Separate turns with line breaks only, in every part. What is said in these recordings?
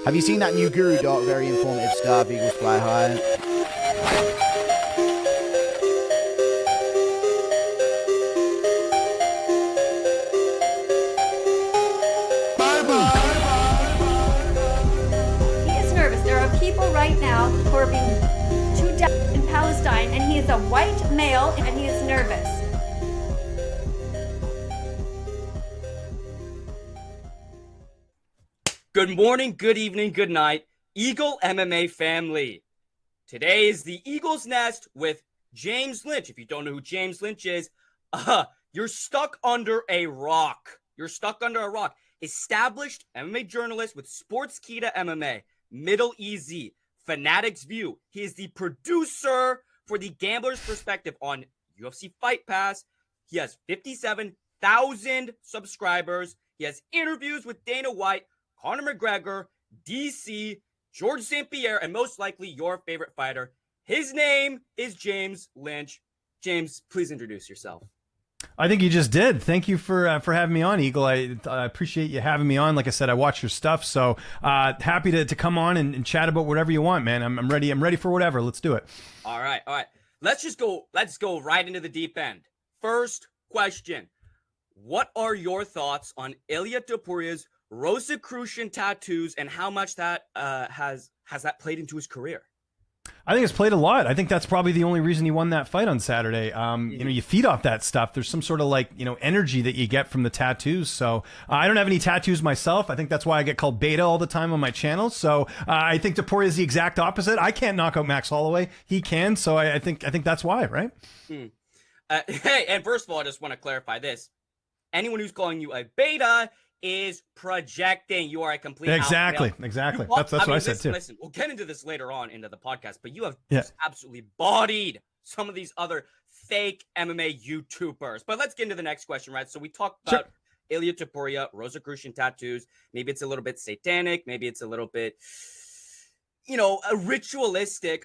Have you seen that new Guru doc? Very informative stuff. Eagles fly high.
Right now who are being too dead in Palestine, and he is a white male and he is nervous.
Good morning, good evening, good night, Eagle MMA family. Today is the Eagle's Nest with James Lynch. If you don't know who James Lynch is, you're stuck under a rock. You're stuck under a rock. Established MMA journalist with Sportskeeda MMA, Middle EZ, Fanatics View. He is the producer for the Gambler's Perspective on UFC Fight Pass. He has 57,000 subscribers. He has interviews with Dana White, Conor McGregor, DC, George St. Pierre, and most likely your favorite fighter. His name is James Lynch. James, please introduce yourself.
I think you just did. Thank you for having me on, Eagle. I appreciate you having me on. Like I said, I watch your stuff, so happy to come on and chat about whatever you want, man. I'm ready. I'm ready for whatever. Let's do it.
All right. Let's go right into the deep end. First question: what are your thoughts on Ilia Topuria's Rosicrucian tattoos and how much that has that played into his career?
I think it's played a lot. I think that's probably the only reason he won that fight on Saturday. You know, you feed off that stuff. There's some sort of energy that you get from the tattoos. So I don't have any tattoos myself. I think that's why I get called Beta all the time on my channel. So I think Topuria is the exact opposite. I can't knock out Max Holloway. He can. So I think that's why, right?
Hey, and first of all, I just want to clarify this. Anyone who's calling you a Beta is projecting. You are a complete
exactly. That's what I said
listen,
too.
Listen, we'll get into this later on into the podcast, but you have just absolutely bodied some of these other fake MMA YouTubers. But let's get into the next question, right? So we talked about Ilia Topuria, Rosicrucian tattoos. Maybe it's a little bit satanic. Maybe it's a little bit, ritualistic.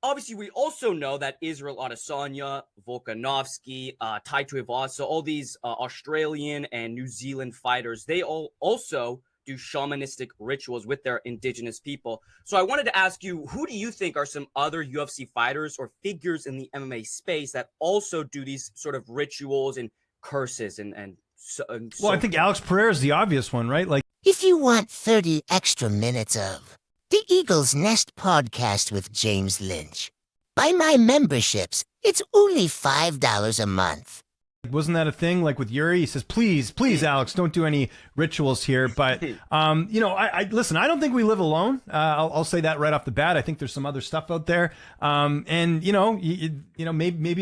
Obviously, we also know that Israel Adesanya, Volkanovski, Tai Tuivasa, all these Australian and New Zealand fighters, they all also do shamanistic rituals with their indigenous people. So I wanted to ask you, who do you think are some other UFC fighters or figures in the MMA space that also do these sort of rituals and curses and so
I think Alex Pereira is the obvious one, right? Like,
if you want 30 extra minutes of the Eagle's Nest podcast with James Lynch, buy my memberships. It's only $5 a month.
Wasn't that a thing? Like with Yuri, he says, please, Alex, don't do any rituals here. But, I listen, I don't think we live alone. I'll say that right off the bat. I think there's some other stuff out there. Maybe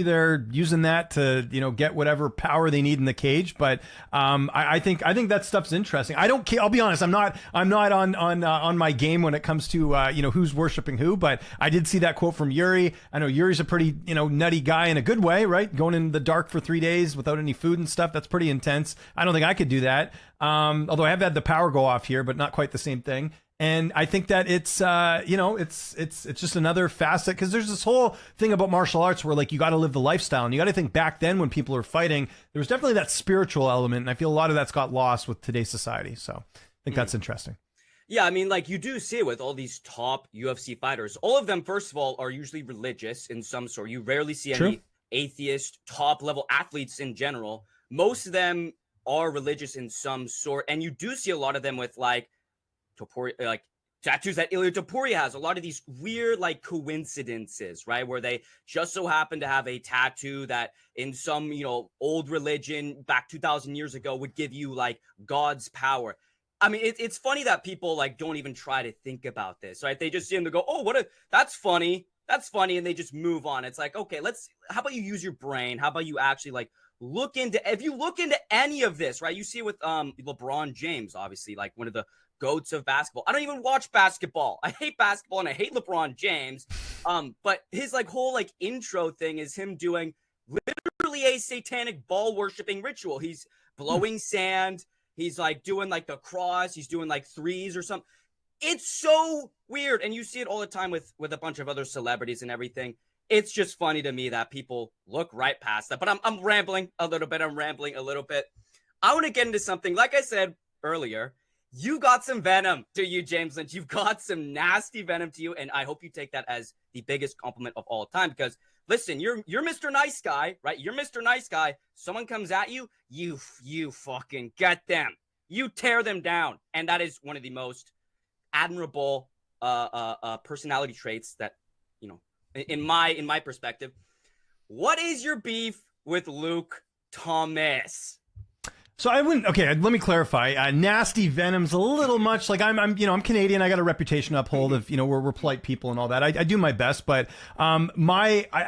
they're using that to, get whatever power they need in the cage. But I think that stuff's interesting. I'll be honest. I'm not on my game when it comes to, who's worshiping who. But I did see that quote from Yuri. I know Yuri's a pretty, nutty guy in a good way, right? Going in the dark for 3 days without any food and stuff. That's pretty intense. I don't think I could do that. Although I have had the power go off here, but not quite the same thing. And I think that it's just another facet, because there's this whole thing about martial arts where you got to live the lifestyle, and you got to think back then when people were fighting, there was definitely that spiritual element. And I feel a lot of that's got lost with today's society. So I think that's interesting.
Yeah, I mean, you do see it with all these top UFC fighters. All of them, first of all, are usually religious in some sort. You rarely see any atheist top level athletes in general. Most of them are religious in some sort, and you do see a lot of them with Topuria, tattoos that Ilia Topuria has. A lot of these weird coincidences, right, where they just so happen to have a tattoo that in some old religion back 2,000 years ago would give you God's power. I mean, it's funny that people don't even try to think about this, right? They just see them to go, oh, that's funny. That's funny, and they just move on. It's okay, how about you use your brain? How about you actually if you look into any of this, right? You see it with LeBron James, obviously, one of the goats of basketball. I don't even watch basketball. I hate basketball and I hate LeBron James. But his whole intro thing is him doing literally a satanic ball worshiping ritual. He's blowing sand. He's doing the cross. He's doing threes or something. It's so weird. And you see it all the time with a bunch of other celebrities and everything. It's just funny to me that people look right past that. But I'm rambling a little bit. I want to get into something. Like I said earlier, You got some venom to you, James Lynch. You've got some nasty venom to you, and I hope you take that as the biggest compliment of all time. Because listen, you're Mr. Nice Guy, right? You're Mr. Nice Guy. Someone comes at you, you fucking get them. You tear them down, and that is one of the most admirable personality traits that, you know, in my perspective. What is your beef with Luke Thomas?
So I wouldn't. Okay, let me clarify. Nasty venom's a little much. Like I'm Canadian. I got a reputation to uphold of, we're polite people and all that. I do my best, but I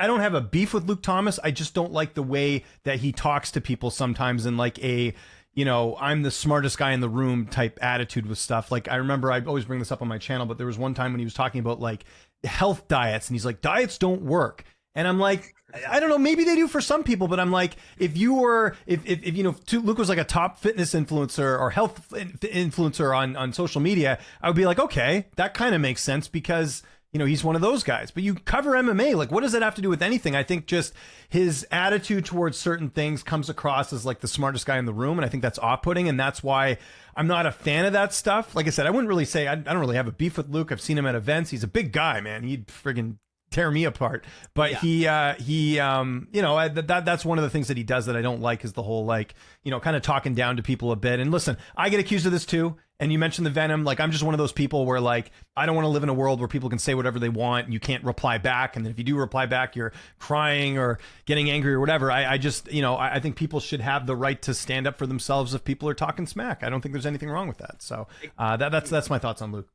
don't have a beef with Luke Thomas. I just don't like the way that he talks to people sometimes in like a, I'm the smartest guy in the room type attitude with stuff. Like I remember, I always bring this up on my channel, but there was one time when he was talking about like health diets, and he's like, diets don't work. And I'm like, I don't know, maybe they do for some people, but I'm like, if Luke was like a top fitness influencer or health influencer on social media, I would be like, okay, that kind of makes sense because, he's one of those guys. But you cover MMA, like, what does that have to do with anything? I think just his attitude towards certain things comes across as like the smartest guy in the room, and I think that's off-putting, and that's why I'm not a fan of that stuff. Like I said, I wouldn't really say I don't really have a beef with Luke. I've seen him at events. He's a big guy, man. He'd friggin' tear me apart, but yeah. That's one of the things that he does that I don't like, is the whole like, kind of talking down to people a bit. And listen, I get accused of this too. And you mentioned the venom. Like, I'm just one of those people where like, I don't want to live in a world where people can say whatever they want and you can't reply back. And then if you do reply back, you're crying or getting angry or whatever. I just, I think people should have the right to stand up for themselves if people are talking smack. I don't think there's anything wrong with that. So that's my thoughts on Luke.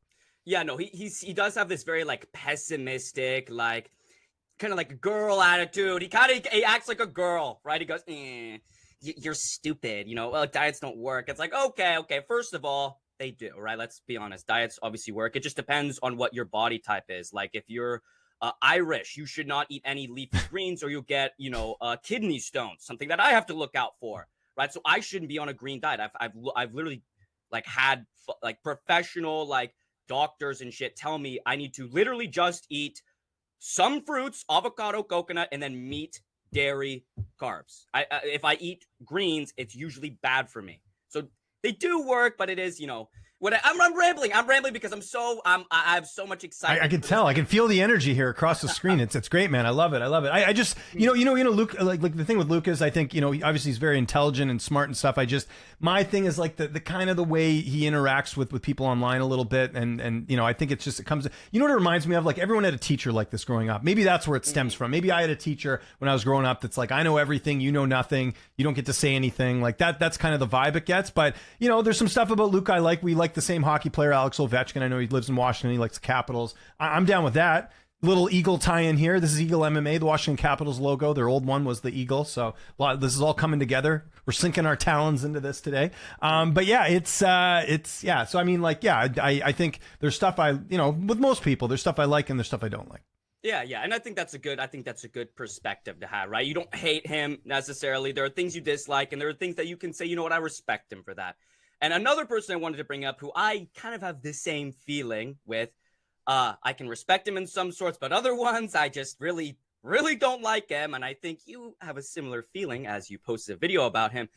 Yeah, no, he does have this very like pessimistic, like kind of like a girl attitude. He acts like a girl, right? He goes, you're stupid, diets don't work. It's like, okay. First of all, they do, right? Let's be honest. Diets obviously work. It just depends on what your body type is. Like if you're Irish, you should not eat any leafy greens or you'll get, kidney stones, something that I have to look out for, right? So I shouldn't be on a green diet. I've literally like had like professional like doctors and shit tell me I need to literally just eat some fruits, avocado, coconut, and then meat, dairy, carbs. If I eat greens, it's usually bad for me. So they do work, but it is, I'm rambling. I'm rambling because I have so much excitement.
I can tell. I can feel the energy here across the screen. It's great, man. I love it. I just, Luke, like the thing with Luke is, I think, obviously he's very intelligent and smart and stuff. My thing is like the kind of the way he interacts with people online a little bit. And I think it comes, what it reminds me of? Like everyone had a teacher like this growing up. Maybe that's where it stems from. Maybe I had a teacher when I was growing up that's like, I know everything, you know nothing. You don't get to say anything like that. That's kind of the vibe it gets. But, there's some stuff about Luke I like. We like the same hockey player, Alex Ovechkin. I know he lives in Washington. He likes the Capitals. I'm down with that. Little Eagle tie-in here. This is Eagle MMA, the Washington Capitals logo. Their old one was the Eagle. So this is all coming together. We're sinking our talons into this today. But yeah, it's yeah. So I mean, like, yeah, I think there's stuff with most people, there's stuff I like and there's stuff I don't like.
Yeah, and I think that's a good perspective to have, right? You don't hate him necessarily. There are things you dislike, and there are things that you can say, I respect him for that. And another person I wanted to bring up who I kind of have the same feeling with, I can respect him in some sorts, but other ones I just really, really don't like him. And I think you have a similar feeling as you posted a video about him,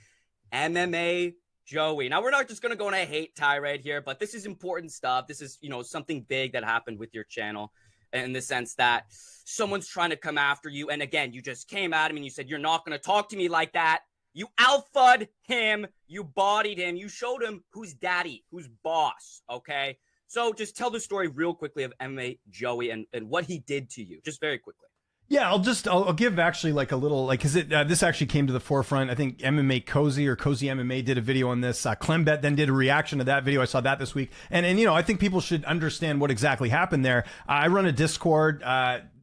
MMA Joey. Now, we're not just going to go on a hate tirade here, but this is important stuff. This is, something big that happened with your channel, in the sense that someone's trying to come after you. And again, you just came at him and you said, you're not going to talk to me like that. You alpha'd him. You bodied him. You showed him who's daddy, who's boss. Okay. So just tell the story real quickly of MMA Joey and what he did to you, just very quickly.
Yeah, I'll give actually like a little, like, cause this actually came to the forefront. I think MMA Cozy or Cozy MMA did a video on this. Clembet then did a reaction to that video. I saw that this week. And I think people should understand what exactly happened there. I run a Discord,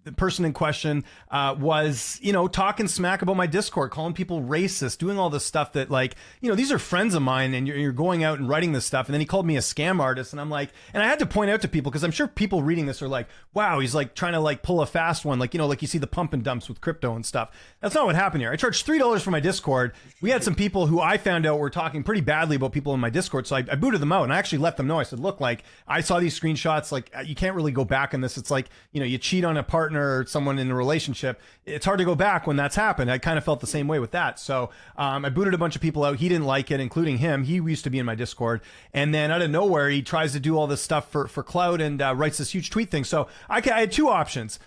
the person in question was, talking smack about my Discord, calling people racist, doing all this stuff that, like, these are friends of mine and you're going out and writing this stuff. And then he called me a scam artist. And I'm like, and I had to point out to people, because I'm sure people reading this are like, wow, he's like trying to like pull a fast one. Like, like you see the pump and dumps with crypto and stuff. That's not what happened here. I charged $3 for my Discord. We had some people who I found out were talking pretty badly about people in my Discord. So I booted them out, and I actually let them know. I said, look, like, I saw these screenshots. Like, you can't really go back on this. It's like, you cheat on a partner partner or someone in a relationship, it's hard to go back when that's happened. I kind of felt the same way with that. So I booted a bunch of people out. He didn't like it, including him. He used to be in my Discord. And then out of nowhere, he tries to do all this stuff for clout and writes this huge tweet thing. So I had three options.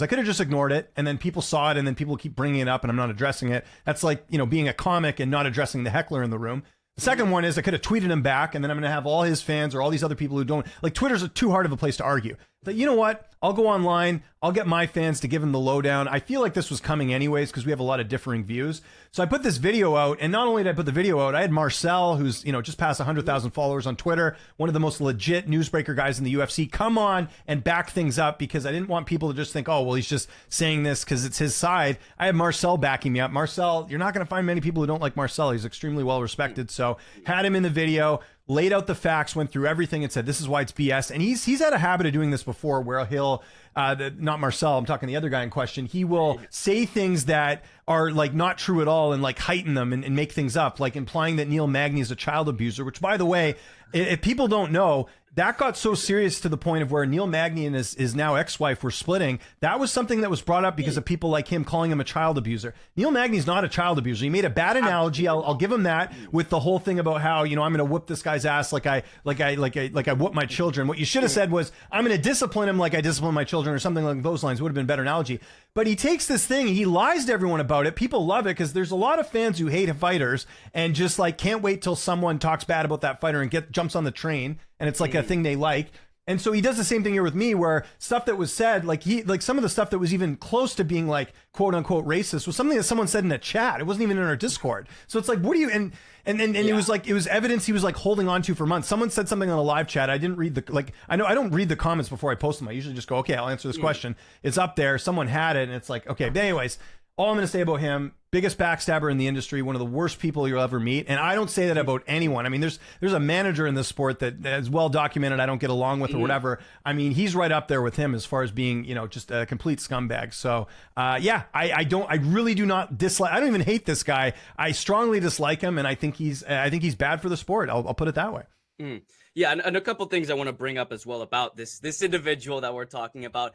I could have just ignored it, and then people saw it, and then people keep bringing it up, and I'm not addressing it. That's like, being a comic and not addressing the heckler in the room. The second one is I could have tweeted him back, and then I'm going to have all his fans or all these other people who don't like Twitter's too hard of a place to argue. But you know what? I'll go online. I'll get my fans to give him the lowdown. I feel like this was coming anyways because we have a lot of differing views. So I put this video out, and not only did I put the video out, I had Marcel, who's just past 100,000 followers on Twitter, one of the most legit newsbreaker guys in the UFC, come on and back things up because I didn't want people to just think, oh, well, he's just saying this because it's his side. I have Marcel backing me up. Marcel, you're not going to find many people who don't like Marcel. He's extremely well respected. So had him in the video, laid out the facts, went through everything and said, this is why it's BS. And he's had a habit of doing this before where he'll, not Marcel, I'm talking the other guy in question. He will say things that are like not true at all and like heighten them and make things up, like implying that Neil Magny is a child abuser, which by the way, if people don't know, that got so serious to the point of where Neil Magny and his now ex-wife were splitting. That was something that was brought up because of people like him calling him a child abuser. Neil Magny's not a child abuser. He made a bad analogy. I'll give him that with the whole thing about how, I'm going to whoop this guy's ass like I whoop my children. What you should have said was, I'm going to discipline him like I discipline my children or something along those lines. Would have been a better analogy. But he takes this thing, he lies to everyone about it. People love it because there's a lot of fans who hate fighters and just like can't wait till someone talks bad about that fighter and jumps on the train. And it's like a thing they like. And so he does the same thing here with me where stuff that was said, like some of the stuff that was even close to being like quote unquote racist was something that someone said in a chat. It wasn't even in our Discord. So it's like, what do you, and it was like, it was evidence he was like holding on to for months. Someone said something on a live chat. I didn't read I don't read the comments before I post them. I usually just go, okay, I'll answer this question. It's up there. Someone had it and it's like, okay, but anyways, all I'm going to say about him, biggest backstabber in the industry, one of the worst people you'll ever meet. And I don't say that about anyone. I mean, there's a manager in this sport that is well documented I don't get along with or whatever. I mean, he's right up there with him as far as being, just a complete scumbag. So, I really do not dislike, I don't even hate this guy. I strongly dislike him. And I think he's bad for the sport. I'll put it that way.
Yeah. And a couple things I want to bring up as well about this individual that we're talking about.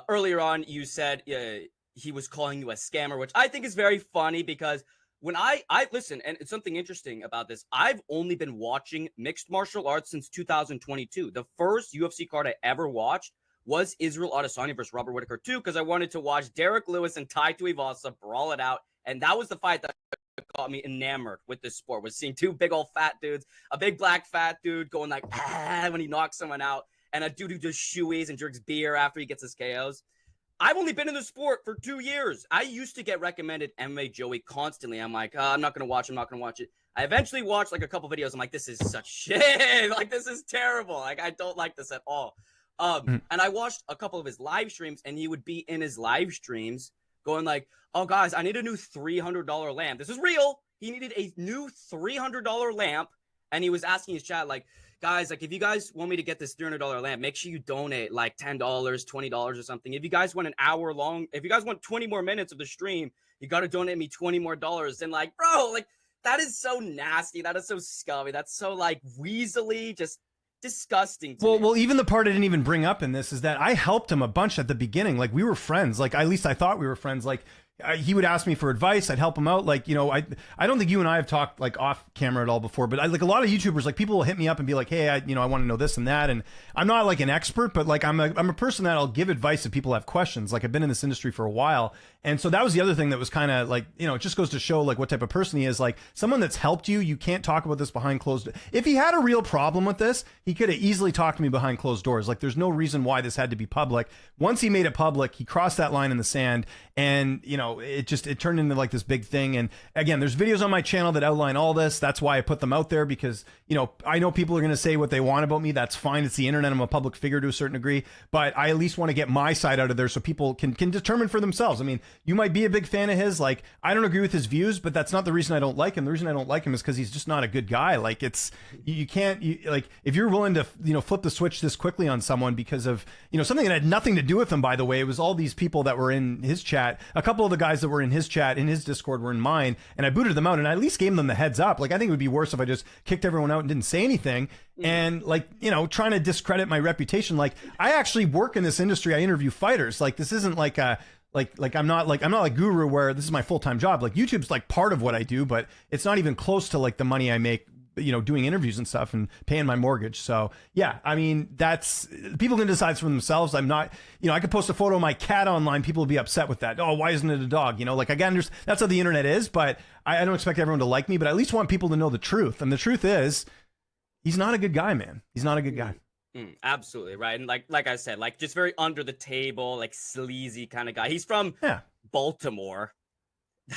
Earlier on, you said, he was calling you a scammer, which I think is very funny because when I listen, and it's something interesting about this, I've only been watching mixed martial arts since 2022. The first UFC card I ever watched was Israel Adesanya versus Robert Whittaker 2 because I wanted to watch Derek Lewis and Tai Tuivasa brawl it out. And that was the fight that got me enamored with this sport, was seeing two big old fat dudes, a big black fat dude going like, when he knocks someone out, and a dude who does shoeies and drinks beer after he gets his KOs. I've only been in the sport for 2 years. I used to get recommended MMA Joey constantly. I'm like, I'm not going to watch it. I eventually watched like a couple videos. I'm like, this is such shit. Like, this is terrible. Like, I don't like this at all. And I watched a couple of his live streams, and he would be in his live streams going like, oh, guys, I need a new $300 lamp. This is real. He needed a new $300 lamp, and he was asking his chat, like, guys, like, if you guys want me to get this $300 lamp, make sure you donate like $10, $20 or something. If you guys want an hour long, if you guys want 20 more minutes of the stream, you got to donate me $20 more. And like, bro, like, that is so nasty. That is so scummy. That's so like weaselly, just disgusting to me.
Well, even the part I didn't even bring up in this is that I helped him a bunch at the beginning. Like, we were friends. Like, at least I thought we were friends. Like, he would ask me for advice. I'd help him out. Like, I don't think you and I have talked like off camera at all before, but like a lot of YouTubers, like people will hit me up and be like, hey, I want to know this and that. And I'm not like an expert, but like I'm a person that I'll give advice if people have questions. Like, I've been in this industry for a while. And so that was the other thing that was kind of like, it just goes to show like what type of person he is. Like, someone that's helped you, you can't talk about this behind closed. If he had a real problem with this, he could have easily talked to me behind closed doors. Like, there's no reason why this had to be public. Once he made it public, he crossed that line in the sand, and it turned into like this big thing. And again, there's videos on my channel that outline all this. That's why I put them out there, because I know people are going to say what they want about me. That's fine. It's the internet. I'm a public figure to a certain degree, but I at least want to get my side out of there so people can determine for themselves. I mean, you might be a big fan of his. Like, I don't agree with his views, but that's not the reason I don't like him. The reason I don't like him is because he's just not a good guy. Like, you can't like, if you're willing to flip the switch this quickly on someone because of something that had nothing to do with him. By the way, it was all these people that were in his chat. A couple of the the guys that were in his chat, in his Discord, were in mine, and I booted them out, and I at least gave them the heads up. Like, I think it would be worse if I just kicked everyone out and didn't say anything. And like, you know, trying to discredit my reputation. Like, I actually work in this industry. I interview fighters. Like, this isn't like a I'm not like Guru where this is my full-time job. Like, YouTube's like part of what I do, but it's not even close to like the money I make, you know, doing interviews and stuff and paying my mortgage. So yeah, I mean, that's, people can decide for themselves. I'm not, you know, I could post a photo of my cat online. People will be upset with that. Oh, why isn't it a dog? You know, like, again, that's how the internet is, but I don't expect everyone to like me, but I at least want people to know the truth. And the truth is, he's not a good guy, man. He's not a good guy.
Absolutely right. And like I said, like, just very under the table, like sleazy kind of guy. He's from Baltimore.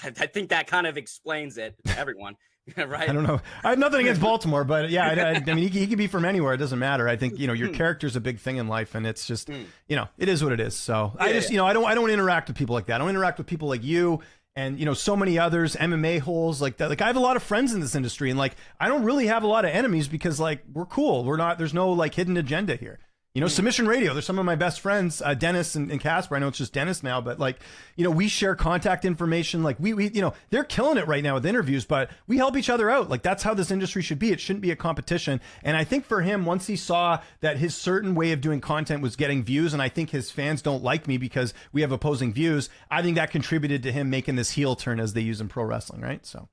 I think that kind of explains it to everyone. Right.
I don't know. I have nothing against Baltimore, but yeah, I mean, he could be from anywhere. It doesn't matter. I think, you know, your character's a big thing in life, and it's just, you know, it is what it is. So I just, you know, I don't interact with people like that. I don't interact with people like you and, you know, so many others, MMA holes like that. Like, I have a lot of friends in this industry, and like, I don't really have a lot of enemies because like, we're cool. There's no like hidden agenda here. You know, Submission Radio, there's some of my best friends, Dennis and Casper. I know it's just Dennis now, but like, you know, we share contact information. Like, we, you know, they're killing it right now with interviews, but we help each other out. Like, that's how this industry should be. It shouldn't be a competition. And I think for him, once he saw that his certain way of doing content was getting views, and I think his fans don't like me because we have opposing views, I think that contributed to him making this heel turn, as they use in pro wrestling, right? So.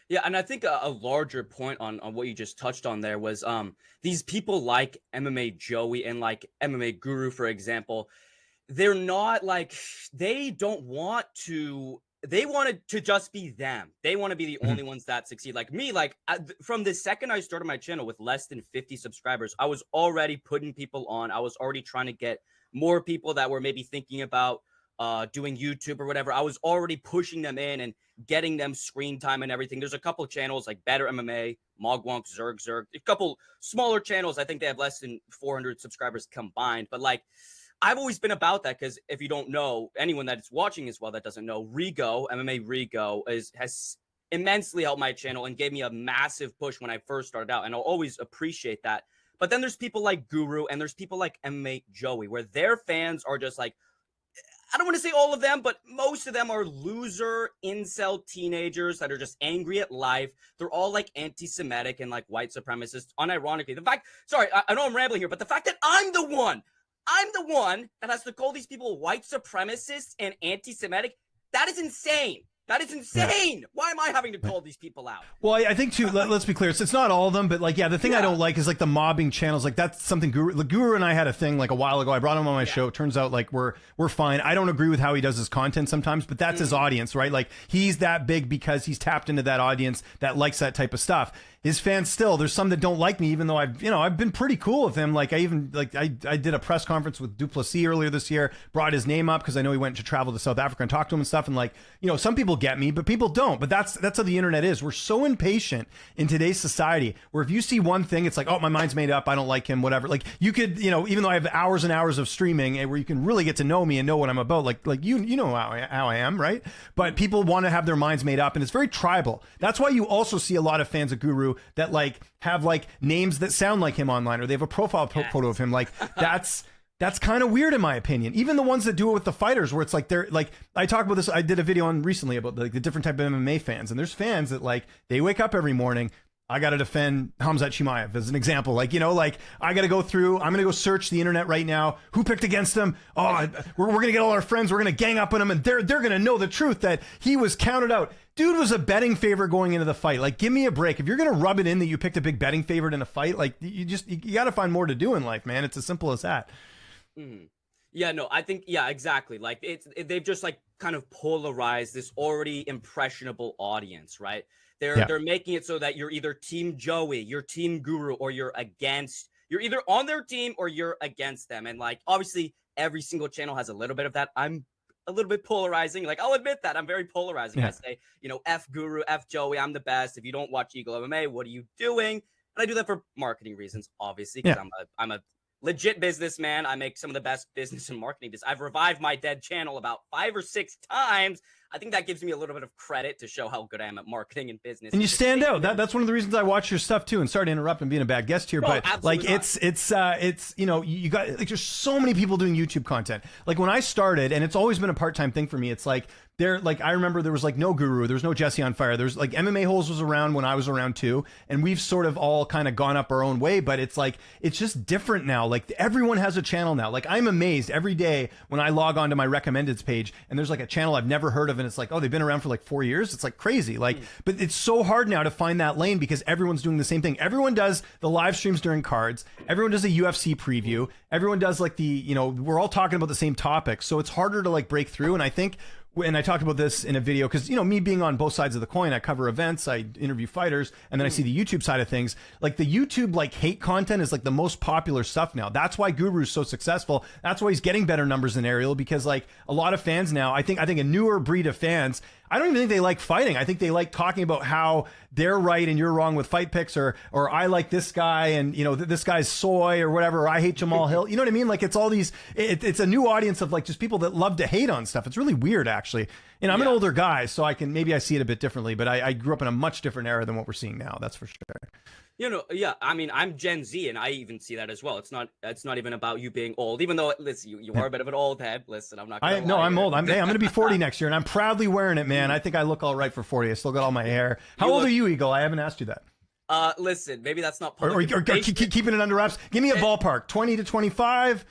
Yeah, and I think a larger point on what you just touched on there was these people like MMA Joey and like MMA Guru, for example, they're not like, they want it to just be them. They want to be the only ones that succeed. Like me, like from the second I started my channel with less than 50 subscribers, I was already putting people on. I was already trying to get more people that were maybe thinking about doing YouTube or whatever. I was already pushing them in and getting them screen time and everything. There's a couple channels like Better MMA, Mogwonk, Zerg, a couple smaller channels. I think they have less than 400 subscribers combined. But like, I've always been about that, because if you don't know, anyone that's watching as well that doesn't know, Rigo, MMA Rigo, has immensely helped my channel and gave me a massive push when I first started out. And I'll always appreciate that. But then there's people like Guru and there's people like MMA Joey, where their fans are just like, I don't want to say all of them, but most of them are loser incel teenagers that are just angry at life. They're all like anti-Semitic and like white supremacists. Unironically, the fact, sorry, I know I'm rambling here, but the fact that I'm the one that has to call these people white supremacists and anti-Semitic, that is insane. That is insane. Yeah. Why am I having to call these people out?
Well, I think too, let's be clear. It's not all of them, but like, yeah, the thing I don't like is like the mobbing channels. Like, that's something Guru and I had a thing like a while ago. I brought him on my show. It turns out like we're fine. I don't agree with how he does his content sometimes, but that's his audience, right? Like, he's that big because he's tapped into that audience that likes that type of stuff. His fans still, there's some that don't like me, even though I've been pretty cool with him. Like, I did a press conference with Duplessis earlier this year, brought his name up because I know he went to travel to South Africa and talk to him and stuff. And like, you know, some people get me, but people don't. But that's how the internet is. We're so impatient in today's society, where if you see one thing, it's like, oh, my mind's made up, I don't like him, whatever. Like, you could, you know, even though I have hours and hours of streaming and where you can really get to know me and know what I'm about, like you know how I am, right? But people want to have their minds made up, and it's very tribal. That's why you also see a lot of fans of Guru that like have like names that sound like him online, or they have a profile photo of him. Like, that's kind of weird in my opinion. Even the ones that do it with the fighters, where it's like, they're like, I talked about this, I did a video on recently about like the different type of MMA fans, and there's fans that like, they wake up every morning, I got to defend Khamzat Chimaev as an example. Like, you know, like, I got to go through, I'm going to go search the internet right now. Who picked against him? Oh, we're going to get all our friends. We're going to gang up on him, and they're going to know the truth that he was counted out. Dude was a betting favorite going into the fight. Like, give me a break. If you're going to rub it in that you picked a big betting favorite in a fight, like, you got to find more to do in life, man. It's as simple as that.
Yeah, no, I think, yeah, exactly. Like, they've just like kind of polarized this already impressionable audience, right? They're making it so that you're either team Joey, you're team Guru, or you're either on their team or you're against them. And like, obviously every single channel has a little bit of that. I'm a little bit polarizing. Like, I'll admit that I'm very polarizing. I say, you know, F Guru, F Joey, I'm the best. If you don't watch Eagle MMA, what are you doing? And I do that for marketing reasons, obviously, because I'm a legit businessman. I make some of the best business and marketing. I've revived my dead channel about 5 or 6 times. I think that gives me a little bit of credit to show how good I am at marketing and business.
And you stand out. That's one of the reasons I watch your stuff too. And sorry to interrupt and being a bad guest here, but like, it's you know, you got like, there's so many people doing YouTube content. Like, when I started, and it's always been a part-time thing for me, it's like they're like, I remember there was like no Guru, there was no Jesse on Fire. There's like MMA Holes was around when I was around too. And we've sort of all kind of gone up our own way, but it's like, it's just different now. Like everyone has a channel now. Like I'm amazed every day when I log on to my recommendeds page and there's like a channel I've never heard of. And it's like, oh, they've been around for like 4 years. It's like crazy. Like, but it's so hard now to find that lane because everyone's doing the same thing. Everyone does the live streams during cards. Everyone does a UFC preview. Everyone does like the, you know, we're all talking about the same topics. So it's harder to like break through. And I think, and I talked about this in a video because, you know, me being on both sides of the coin, I cover events, I interview fighters, and then I see the YouTube side of things. Like the YouTube like hate content is like the most popular stuff now. That's why Guru's so successful. That's why he's getting better numbers than Ariel, because like a lot of fans now, I think a newer breed of fans, I don't even think they like fighting. I think they like talking about how they're right and you're wrong with fight picks, or I like this guy and, you know, this guy's soy or whatever, or I hate Jamal Hill. You know what I mean? Like it's all these, it's a new audience of like just people that love to hate on stuff. It's really weird actually. And I'm an older guy, so maybe I see it a bit differently, but I grew up in a much different era than what we're seeing now. That's for sure.
You know, yeah, I mean, I'm Gen Z, and I even see that as well. It's not even about you being old, even though, listen, you are a bit of an old head. Listen, I'm not gonna lie.
No, I'm old. I'm going to be 40 next year, and I'm proudly wearing it, man. I think I look all right for 40. I still got all my hair. How old are you, Eagle? I haven't asked you that.
Listen, maybe that's not
public or keeping it under wraps. Give me a ballpark, 20 to 25,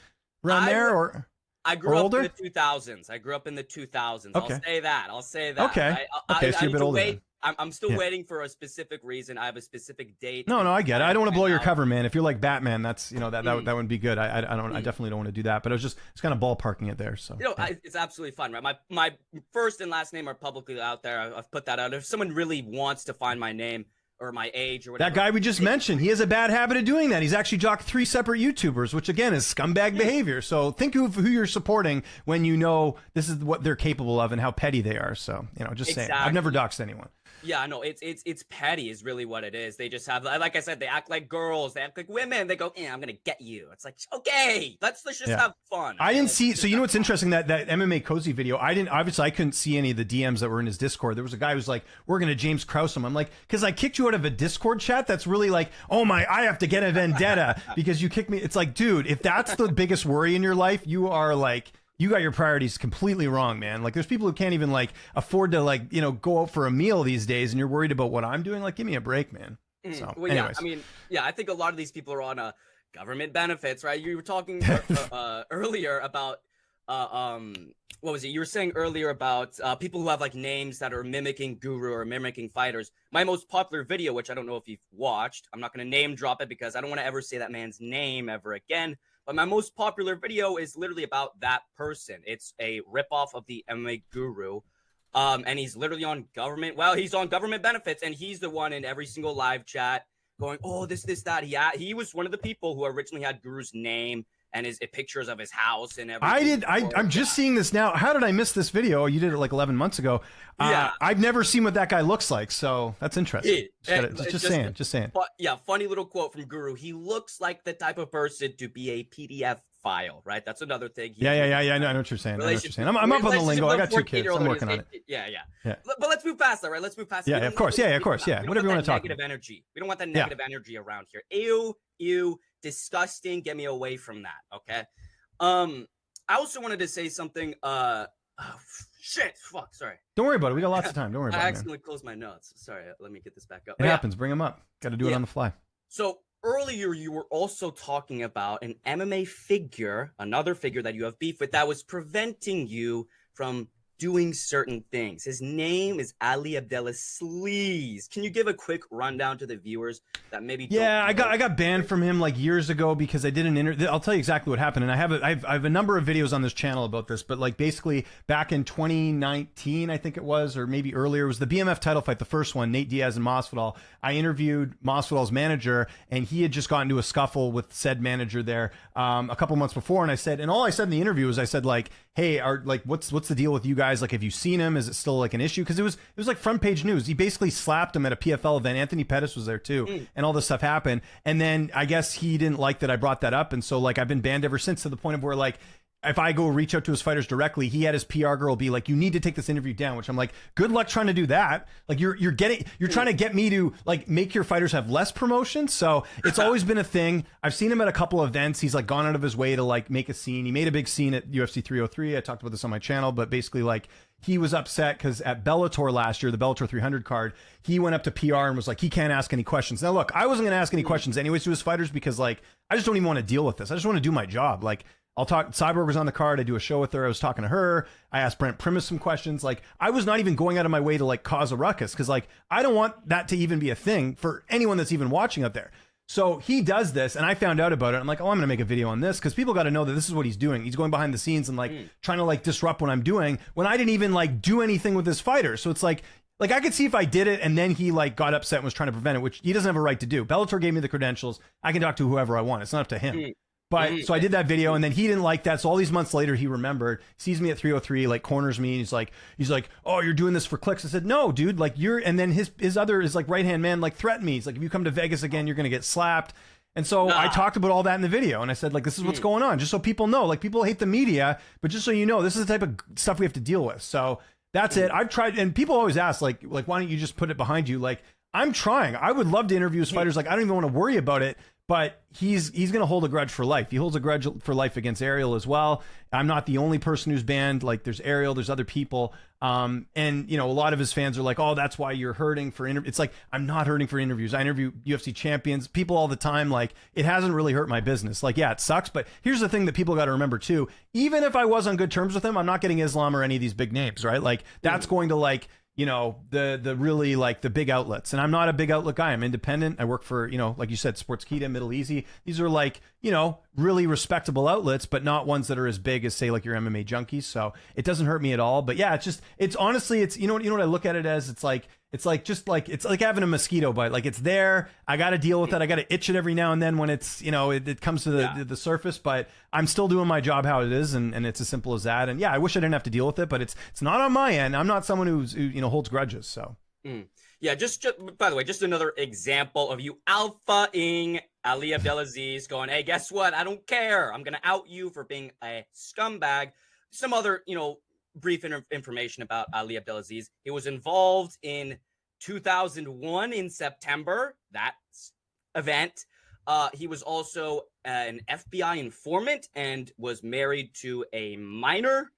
around there, or
I grew up
older?
in the 2000s. I grew up in the 2000s.
Okay.
I'll say that.
Okay. Okay, so you're a bit older.
I'm still waiting for a specific reason. I have a specific date.
No, I get it. I don't want to blow your cover, man. If you're like Batman, that's, you know, that wouldn't be good. I definitely don't want to do that. But it's kind of ballparking it there. So,
you know, it's absolutely fun, right? My first and last name are publicly out there. I've put that out. If someone really wants to find my name or my age or whatever.
That guy we just mentioned, he has a bad habit of doing that. He's actually jocked 3 separate YouTubers, which again is scumbag behavior. So think of who you're supporting when you know this is what they're capable of and how petty they are. So, you know, just saying. I've never doxed anyone.
Yeah, no, it's petty is really what it is. They just have, like I said, they act like girls, they act like women. They go, I'm gonna get you. It's like, okay, let's just have fun.
I didn't see. So you know what's interesting, that MMA Cozy video, I couldn't see any of the DMs that were in his Discord. There was a guy who's like, we're gonna James Krause him. I'm like, because I kicked you out of a Discord chat. That's really like, oh my, I have to get a vendetta because you kicked me. It's like, dude, if that's the biggest worry in your life, you are like, you got your priorities completely wrong, man. Like there's people who can't even like afford to like, you know, go out for a meal these days, and you're worried about what I'm doing. Like, give me a break, man. So,
well,
anyways.
Yeah, I mean, yeah, I think a lot of these people are on government benefits, right? You were talking earlier about what was it? You were saying earlier about people who have like names that are mimicking Guru or mimicking fighters. My most popular video, which I don't know if you've watched, I'm not going to name drop it because I don't want to ever say that man's name ever again. But my most popular video is literally about that person. It's a ripoff of the MMA Guru. And he's literally on government. Well, he's on government benefits, and he's the one in every single live chat going, oh, this, that. He was one of the people who originally had Guru's name and his pictures of his house and everything.
I'm just seeing this now. How did I miss this video? Oh, you did it like 11 months ago.
Yeah.
I've never seen what that guy looks like, so that's interesting. Just saying.
But yeah, funny little quote from Guru. He looks like the type of person to be a PDF file, right? That's another thing.
Yeah. I know what you're saying. I'm up on the lingo. I got 2 kids. I'm working on it.
Yeah. But let's move past that, right? Let's move past.
Yeah, of course. Yeah. Whatever you want to talk about.
Negative energy. We don't want that negative energy around here. Ew, disgusting. Get me away from that. Okay. I also wanted to say something. Sorry.
Don't worry about it. We got lots of time. Don't worry about it.
I accidentally closed my notes. Sorry. Let me get this back up.
It happens. Bring them up. Got to do it on the fly.
So earlier, you were also talking about an MMA figure, another figure that you have beef with, that was preventing you from doing certain things. His name is Ali Abdelaziz. Can you give a quick rundown to the viewers that maybe don't know?
I got banned from him like years ago because I did an interview. I'll tell you exactly what happened, and I have a number of videos on this channel about this. But like basically back in 2019, I think it was, or maybe earlier, it was the BMF title fight, the first one, Nate Diaz and Masvidal. I interviewed Masvidal's manager, and he had just gotten into a scuffle with said manager there a couple months before, and I said, and all I said in the interview was, I said like, hey, what's the deal with you guys? Like, have you seen him? Is it still like an issue? Because it was like front page news. He basically slapped him at a PFL event. Anthony Pettis was there too, and all this stuff happened. And then I guess he didn't like that I brought that up, and so like I've been banned ever since, to the point of where like, if I go reach out to his fighters directly, he had his PR girl be like, you need to take this interview down, which I'm like, good luck trying to do that. Like you're trying to get me to like make your fighters have less promotion. So it's always been a thing. I've seen him at a couple of events. He's like gone out of his way to like make a scene. He made a big scene at UFC 303. I talked about this on my channel, but basically like he was upset because at Bellator last year, the Bellator 300 card, he went up to PR and was like, he can't ask any questions. Now, look, I wasn't going to ask any questions anyways to his fighters because, like, I just don't even want to deal with this. I just want to do my job. Like, I'll talk. Cyborg was on the card. I do a show with her. I was talking to her. I asked Brent Primus some questions. Like, I was not even going out of my way to like cause a ruckus because, like, I don't want that to even be a thing for anyone that's even watching out there. So he does this, and I found out about it. I'm like, oh, I'm going to make a video on this because people got to know that this is what he's doing. He's going behind the scenes and like trying to like disrupt what I'm doing when I didn't even like do anything with this fighter. So it's like I could see if I did it and then he like got upset and was trying to prevent it, which he doesn't have a right to do. Bellator gave me the credentials. I can talk to whoever I want. It's not up to him. But so I did that video and then he didn't like that. So all these months later, he remembered, sees me at 303, like corners me. And he's like, oh, you're doing this for clicks. I said, no, dude, like and then his other is like right-hand man, like threatened me. He's like, if you come to Vegas again, you're going to get slapped. And so I talked about all that in the video and I said, like, this is what's going on, just so people know. Like, people hate the media, but just so you know, this is the type of stuff we have to deal with. So that's it. I've tried, and people always ask, like, why don't you just put it behind you? Like, I'm trying. I would love to interview his fighters. Like, I don't even want to worry about it, but he's going to hold a grudge for life. He holds a grudge for life against Ariel as well. I'm not the only person who's banned. Like, there's Ariel, there's other people. And, you know, a lot of his fans are like, oh, that's why you're hurting for interviews. It's like, I'm not hurting for interviews. I interview UFC champions, people all the time. Like, it hasn't really hurt my business. Like, yeah, it sucks. But here's the thing that people got to remember too. Even if I was on good terms with him, I'm not getting Islam or any of these big names, right? Like, that's going to like, you know, the really like the big outlets. And I'm not a big outlet guy. I'm independent. I work for, you know, like you said, Sportskeeda, Middle Easy. These are like, you know, really respectable outlets, but not ones that are as big as say like your MMA Junkies. So it doesn't hurt me at all. But yeah, it's honestly, it's, you know what I look at it as? It's like having a mosquito bite. Like, it's there. I got to deal with it. I got to itch it every now and then when it's, you know, it comes to the surface, but I'm still doing my job how it is. And it's as simple as that. And yeah, I wish I didn't have to deal with it, but it's not on my end. I'm not someone who you know, holds grudges. So.
Yeah, just by the way, just another example of you alpha-ing Ali Abdelaziz going, hey, guess what? I don't care. I'm going to out you for being a scumbag. Some other, you know, brief information about Ali Abdelaziz. He was involved in 2001 in September, that event. He was also an FBI informant and was married to a minor,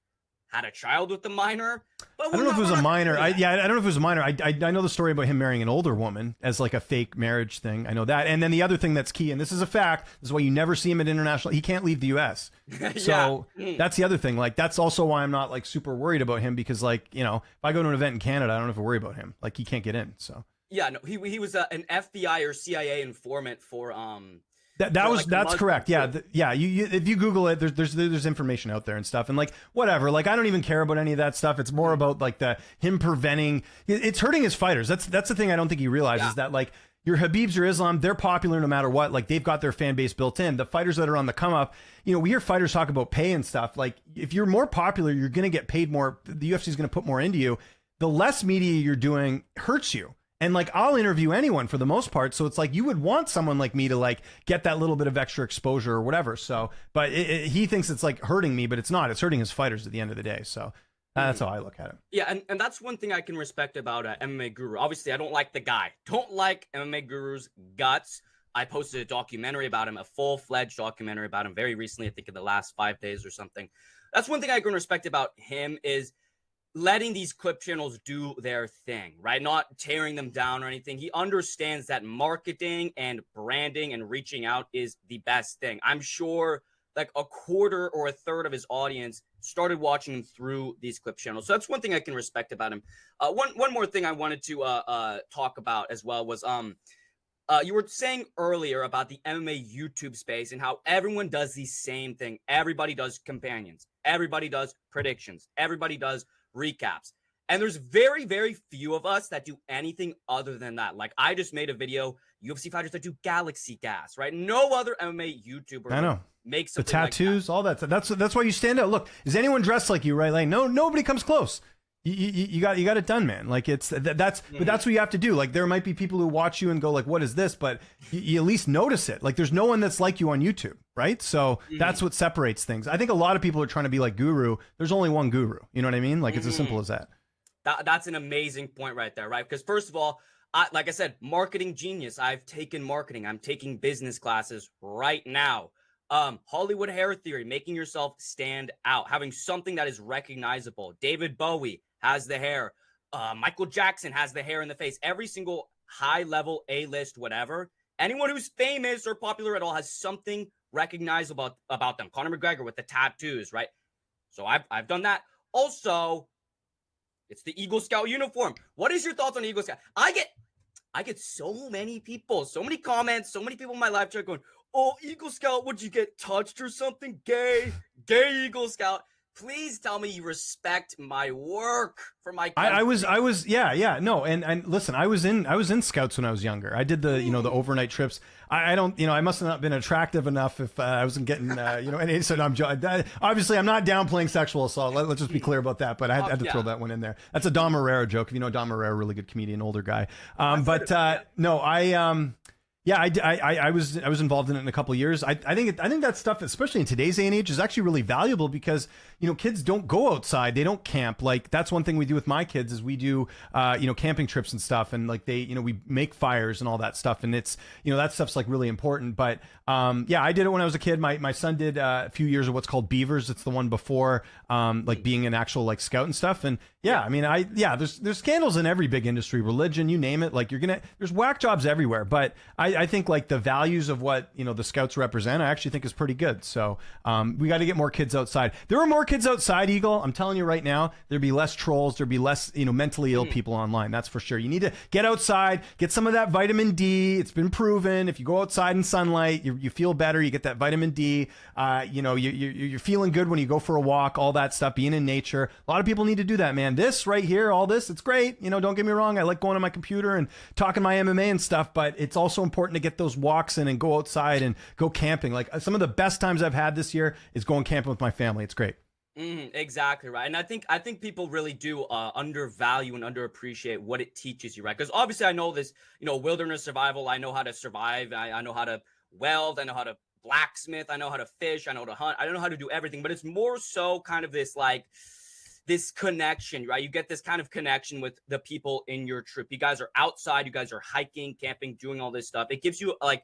had a child with the minor. But
I don't know if it was a minor. I don't know if it was a minor. I know the story about him marrying an older woman as like a fake marriage thing. I know that. And then the other thing that's key, and this is a fact, this is why you never see him at international. He can't leave the U.S. So that's the other thing. Like, that's also why I'm not like super worried about him because, like, you know, if I go to an event in Canada, I don't have to worry about him. Like, he can't get in. So
yeah, no, he was an FBI or CIA informant for
that's correct. Yeah. You if you Google it, there's information out there and stuff, and like, whatever, like, I don't even care about any of that stuff. It's more about like him preventing, it's hurting his fighters. That's the thing I don't think he realizes, that like your Habibs, your Islam, they're popular no matter what. Like, they've got their fan base built in. The fighters that are on the come up, you know, we hear fighters talk about pay and stuff. Like, if you're more popular, you're going to get paid more. The UFC is going to put more into you. The less media you're doing hurts you. And like, I'll interview anyone for the most part. So it's like, you would want someone like me to like get that little bit of extra exposure or whatever. So, but he thinks it's like hurting me, but it's not. It's hurting his fighters at the end of the day. So that's how I look at it.
Yeah. And that's one thing I can respect about MMA Guru. Obviously, I don't like the guy. Don't like MMA Guru's guts. I posted a documentary about him, a full-fledged documentary about him very recently, I think in the last 5 days or something. That's one thing I can respect about him, is letting these clip channels do their thing, right? Not tearing them down or anything. He understands that marketing and branding and reaching out is the best thing. I'm sure like a quarter or a third of his audience started watching him through these clip channels. So that's one thing I can respect about him. One more thing I wanted to talk about as well was you were saying earlier about the MMA YouTube space and how everyone does the same thing. Everybody does companions. Everybody does predictions. Everybody does recaps. And there's very, very few of us that do anything other than that. Like, I just made a video, UFC fighters that do Galaxy Gas, right? No other MMA YouTuber
I know
makes
the tattoos,
like that.
All that. That's why you stand out. Look, is anyone dressed like you, right? Like, nobody comes close. You got it done, man. Like, but that's what you have to do. Like, there might be people who watch you and go like, what is this? But you at least notice it. Like, there's no one that's like you on YouTube, right? So that's what separates things. I think a lot of people are trying to be like Guru. There's only one Guru. You know what I mean? Like, it's as simple as that.
That's an amazing point right there, right? Because first of all, like I said, marketing genius. I've taken marketing. I'm taking business classes right now. Hollywood hair theory, making yourself stand out, having something that is recognizable. David Bowie has the hair. Michael Jackson has the hair in the face. Every single high level, A-list, whatever. Anyone who's famous or popular at all has something recognizable about them. Conor McGregor with the tattoos, right? So I've done that. Also, it's the Eagle Scout uniform. What is your thoughts on Eagle Scout? I get so many people, so many comments, so many people in my live chat going, "Oh, Eagle Scout, would you get touched or something? Gay Eagle Scout." Please tell me you respect my work for my country.
I was, yeah, no, and listen, I was in Scouts when I was younger. I did the, the overnight trips. I don't, I must have not been attractive enough if I wasn't getting, and so obviously I'm not downplaying sexual assault. Let's just be clear about that. But I had to throw that one in there. That's a Dom Herrera joke. If you know Dom Herrera, really good comedian, older guy. No, I was involved in it in a couple of years. I think that stuff, especially in today's day and age, is actually really valuable because kids don't go outside, they don't camp. Like that's one thing we do with my kids is we do camping trips and stuff, and like we make fires and all that stuff, and it's that stuff's like really important. But I did it when I was a kid. My son did a few years of what's called Beavers. It's the one before like being an actual like scout and stuff. And there's scandals in every big industry, religion, you name it. Like there's whack jobs everywhere. But I think like the values of what the Scouts represent, I actually think is pretty good. So we got to get more kids outside. There are more kids outside, Eagle. I'm telling you right now, there'd be less trolls. There'd be less mentally ill people online. That's for sure. You need to get outside, get some of that vitamin D. It's been proven. If you go outside in sunlight, you feel better. You get that vitamin D. You're feeling good when you go for a walk. All that stuff. Being in nature. A lot of people need to do that, man. This right here, all this, it's great. Don't get me wrong. I like going on my computer and talking my MMA and stuff, but it's also important to get those walks in and go outside and go camping. Like some of the best times I've had this year is going camping with my family. It's great.
Exactly right. And I think people really do undervalue and underappreciate what it teaches you, right? Because obviously I know this, wilderness survival. I know how to survive. I know how to weld. I know how to blacksmith. I know how to fish. I know how to hunt. I don't know how to do everything, but it's more so kind of this like this connection, right? You get this kind of connection with the people in your troop. You guys are outside. You guys are hiking, camping, doing all this stuff. It gives you like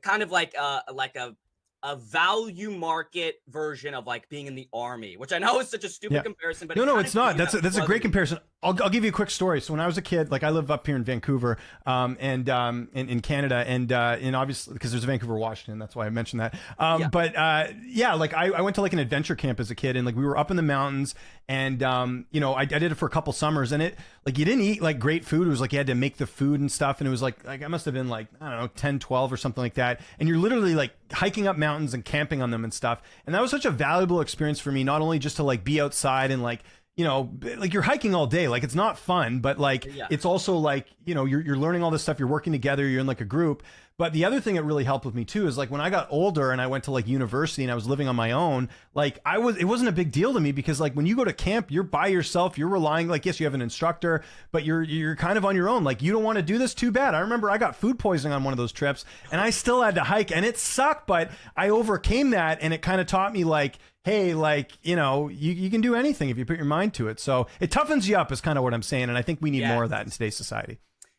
kind of like a value market version of like being in the army, which I know is such a stupid comparison, but
no, it's not. That's a great comparison. I'll give you a quick story. So when I was a kid, like I live up here in Vancouver, and in Canada, and obviously because there's a Vancouver, Washington, that's why I mentioned that. But like I went to like an adventure camp as a kid, and like we were up in the mountains, and I did it for a couple summers, and it like you didn't eat like great food. It was like you had to make the food and stuff, and it was like I must have been like I don't know 10, 12 or something like that, and you're literally like hiking up mountains and camping on them and stuff, and that was such a valuable experience for me, not only just to like be outside and like like you're hiking all day, like it's not fun, but like it's also like you're learning all this stuff, you're working together, you're in like a group. But the other thing that really helped with me too is like when I got older and I went to like university and I was living on my own, like it wasn't a big deal to me because like when you go to camp, you're by yourself, you're relying, like yes, you have an instructor, but you're kind of on your own. Like you don't want to do this, too bad. I remember I got food poisoning on one of those trips and I still had to hike and it sucked, but I overcame that and it kind of taught me like, hey, like, you can do anything if you put your mind to it. So it toughens you up is kind of what I'm saying. And I think we need more of that in today's society.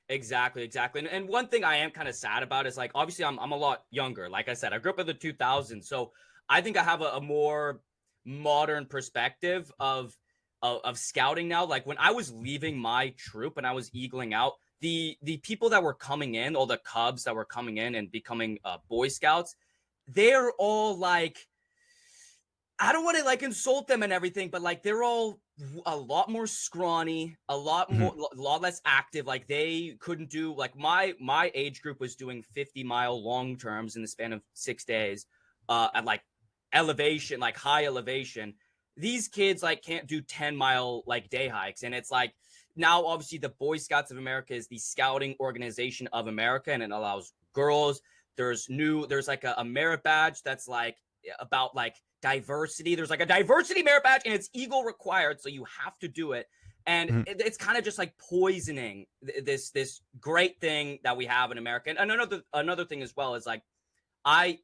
Exactly. And one thing I am kind of sad about is like, obviously I'm a lot younger. Like I said, I grew up in the 2000s. So I think I have a more modern perspective of scouting now. Like when I was leaving my troop and I was eagling out, the people that were coming in, all the Cubs that were coming in and becoming Boy Scouts, they're all like, I don't want to like insult them and everything, but like they're all a lot more scrawny, a lot less active. Like they couldn't do like my age group was doing 50-mile long terms in the span of 6 days at like elevation, like high elevation. These kids like can't do 10-mile like day hikes. And it's like now obviously the Boy Scouts of America is the scouting organization of America, and it allows girls. There's like a merit badge that's like about like diversity. There's like a diversity merit badge and it's Eagle required, so you have to do it. And it's kind of just like poisoning this great thing that we have in America. And another thing as well is like I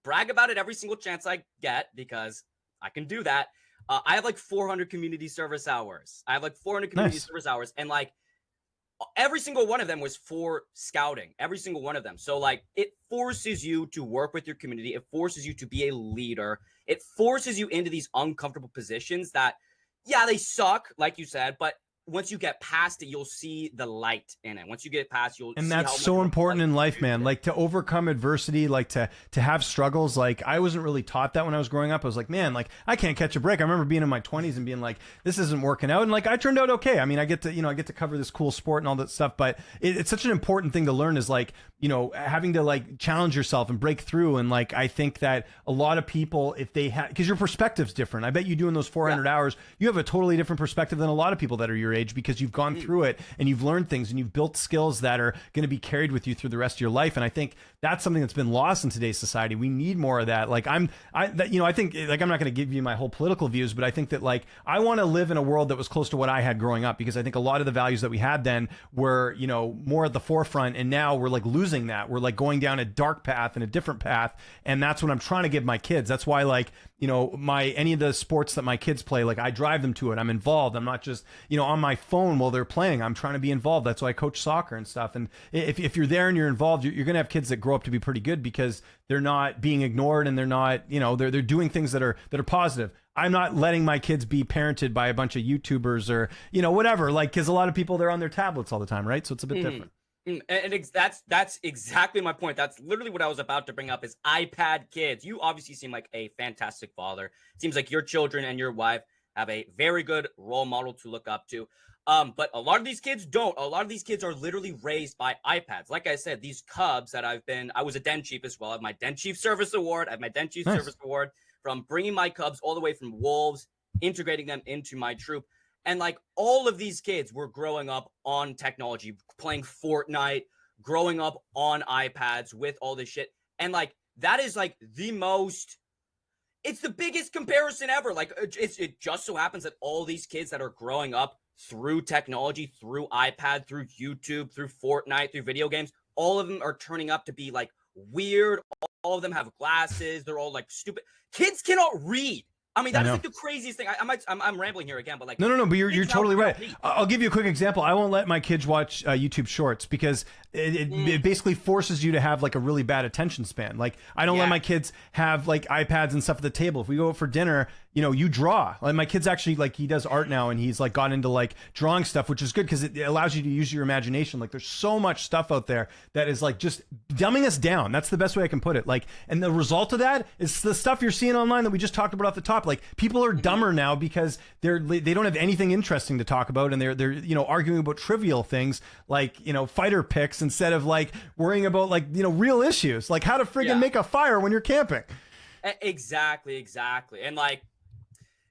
brag about it every single chance I get because I can do that. I have like 400 community service hours. And like every single one of them was for scouting, every single one of them. So like it forces you to work with your community. It forces you to be a leader. It forces you into these uncomfortable positions that, yeah, they suck, like you said, but once you get past it, you'll see the light in it. Once you get past, you'll
and
see
that's
how
so
much
important in life, man. Like to overcome adversity, like to have struggles. Like I wasn't really taught that when I was growing up. I was like, man, like I can't catch a break. I remember being in my 20s and being like, this isn't working out. And like I turned out okay. I mean, I get to cover this cool sport and all that stuff. But it's such an important thing to learn is like, having to like challenge yourself and break through. And like I think that a lot of people, if they have, because your perspective's different. I bet you doing those 400 hours, you have a totally different perspective than a lot of people that are your age because you've gone through it and you've learned things and you've built skills that are going to be carried with you through the rest of your life. And I think that's something that's been lost in today's society. We need more of that. Like I think like, I'm not going to give you my whole political views, but I think that like, I want to live in a world that was close to what I had growing up, because I think a lot of the values that we had then were, more at the forefront. And now we're like losing that. We're like going down a dark path and a different path. And that's what I'm trying to give my kids. That's why like, any of the sports that my kids play, like I drive them to it. I'm involved. I'm not just, on my phone while they're playing. I'm trying to be involved. That's why I coach soccer and stuff. And if you're there and you're involved, you're going to have kids that grow up to be pretty good because they're not being ignored and they're not, they're doing things that are positive. I'm not letting my kids be parented by a bunch of YouTubers or, whatever, like, because a lot of people, they're on their tablets all the time, right? So it's a bit different.
And that's exactly my point. That's literally what I was about to bring up is iPad kids. You obviously seem like a fantastic father. Seems like your children and your wife have a very good role model to look up to. But a lot of these kids don't. A lot of these kids are literally raised by iPads. Like I said, these cubs that I was a den chief as well. I have my den chief service award. I have my den chief service award from bringing my cubs all the way from wolves, integrating them into my troop. And like all of these kids were growing up on technology, playing Fortnite, growing up on iPads with all this shit. And like, that is like it's the biggest comparison ever. Like it just so happens that all these kids that are growing up through technology, through iPad, through YouTube, through Fortnite, through video games, all of them are turning up to be like weird. All of them have glasses. They're all like stupid. Kids cannot read. I mean, that's like the craziest thing. I'm rambling here again, but like
no, but you're totally right. I'll give you a quick example. I won't let my kids watch YouTube Shorts because it basically forces you to have like a really bad attention span. Like I don't let my kids have like iPads and stuff at the table. If we go out for dinner, you draw. Like my kid's actually like he does art now and he's like got into like drawing stuff, which is good because it allows you to use your imagination. Like there's so much stuff out there that is like just dumbing us down. That's the best way I can put it. Like, and the result of that is the stuff you're seeing online that we just talked about off the top. Like people are dumber now because they don't have anything interesting to talk about, and they're arguing about trivial things like fighter picks instead of like worrying about like real issues like how to friggin' make a fire when you're camping.
Exactly, and like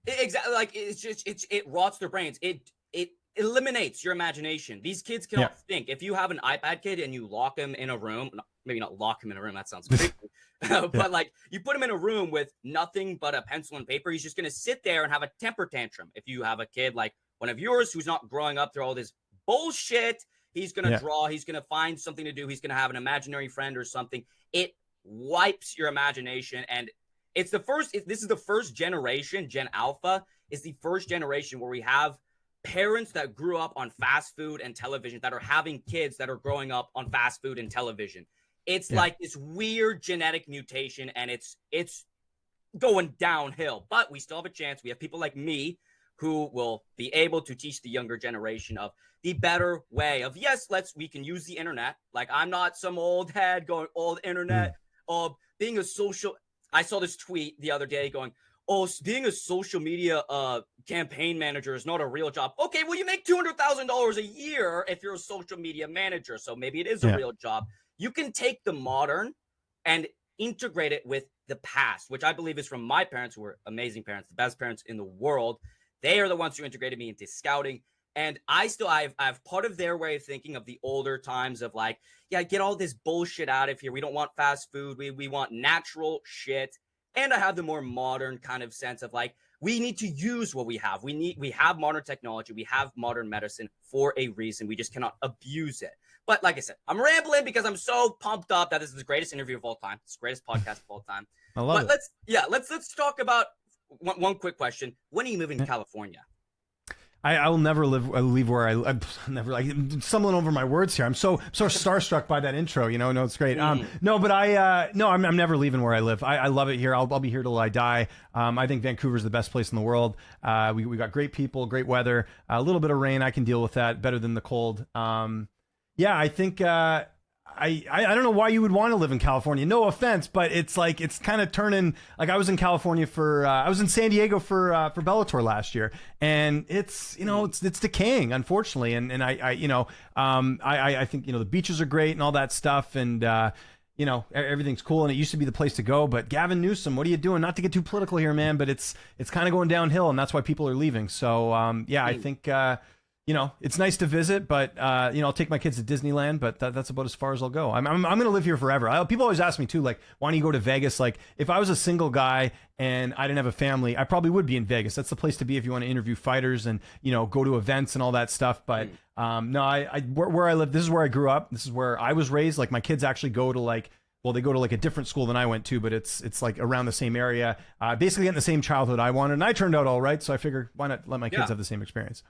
it rots their brains. It eliminates your imagination. These kids cannot think. If you have an iPad kid and you lock him in a room, maybe not lock him in a room, that sounds creepy. But like you put him in a room with nothing but a pencil and paper, he's just going to sit there and have a temper tantrum. If you have a kid like one of yours who's not growing up through all this bullshit, he's going to draw, he's going to find something to do, he's going to have an imaginary friend or something. It wipes your imagination. And this is the first generation. Gen Alpha is the first generation where we have parents that grew up on fast food and television that are having kids that are growing up on fast food and television. It's like this weird genetic mutation, and it's going downhill. But we still have a chance. We have people like me who will be able to teach the younger generation of the better way of, we can use the internet. Like I'm not some old head going, old internet, being a social. I saw this tweet the other day going, being a social media campaign manager is not a real job. Okay, well, you make $200,000 a year if you're a social media manager. So maybe it is a real job. You can take the modern and integrate it with the past, which I believe is from my parents, who were amazing parents, the best parents in the world. They are the ones who integrated me into scouting. And I have part of their way of thinking of the older times of like, get all this bullshit out of here. We don't want fast food. We want natural shit. And I have the more modern kind of sense of like, we need to use what we have. We have modern technology. We have modern medicine for a reason. We just cannot abuse it. But like I said, I'm rambling because I'm so pumped up that this is the greatest interview of all time. It's the greatest podcast of all time.
I love it.
Let's talk about one quick question. When are you moving to California?
I will never leave where I'm never like stumbling over my words here. I'm so starstruck by that intro. You know, no, it's great. No, but I'm never leaving where I live. I love it here. I'll be here till I die. I think Vancouver's the best place in the world. We got great people, great weather, a little bit of rain. I can deal with that better than the cold. Yeah, I think. I don't know why you would want to live in California. No offense, but it's like it's kind of turning. Like I was in California I was in San Diego for Bellator last year, and it's it's decaying, unfortunately. And I think the beaches are great and all that stuff, and everything's cool, and it used to be the place to go. But Gavin Newsom, what are you doing? Not to get too political here, man, but it's kind of going downhill, and that's why people are leaving. So I think. It's nice to visit, but I'll take my kids to Disneyland, but that's about as far as I'll go. I'm going to live here forever. People always ask me too, like, why don't you go to Vegas? Like, if I was a single guy and I didn't have a family, I probably would be in Vegas. That's the place to be if you want to interview fighters and go to events and all that stuff. But no, where I live, this is where I grew up. This is where I was raised. Like my kids actually go to they go to like a different school than I went to, but it's like around the same area. Basically getting the same childhood I wanted, and I turned out all right. So I figured, why not let my kids have the same experience?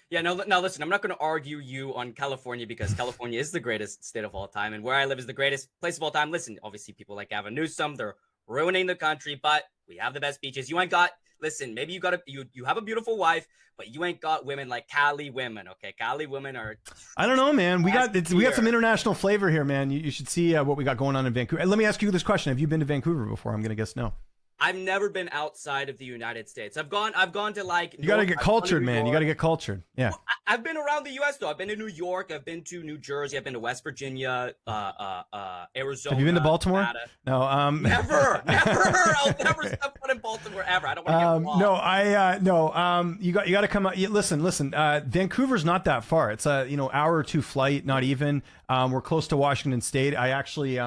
Yeah, now listen, I'm not going to argue you on California because California is the greatest state of all time, and where I live is the greatest place of all time. Listen, obviously people like Gavin Newsom, they're ruining the country, but we have the best beaches. You ain't got, listen, maybe you have a beautiful wife, but you ain't got women like Cali women, okay? Cali women are...
I don't know, man. We got some international flavor here, man. You should see what we got going on in Vancouver. Let me ask you this question. Have you been to Vancouver before? I'm going to guess no.
I've never been outside of the United States. I've gone to like...
You got to get cultured, man. You got to get cultured. Yeah.
Well, I've been around the U.S. though. I've been to New York. I've been to New Jersey. I've been to West Virginia, Arizona.
Have you been to Baltimore?
Nevada.
No.
Never. I'll never step foot in Baltimore ever. I don't want to get
No. You got to come out. Listen. Vancouver's not that far. It's a hour or two flight, not even. We're close to Washington State. I actually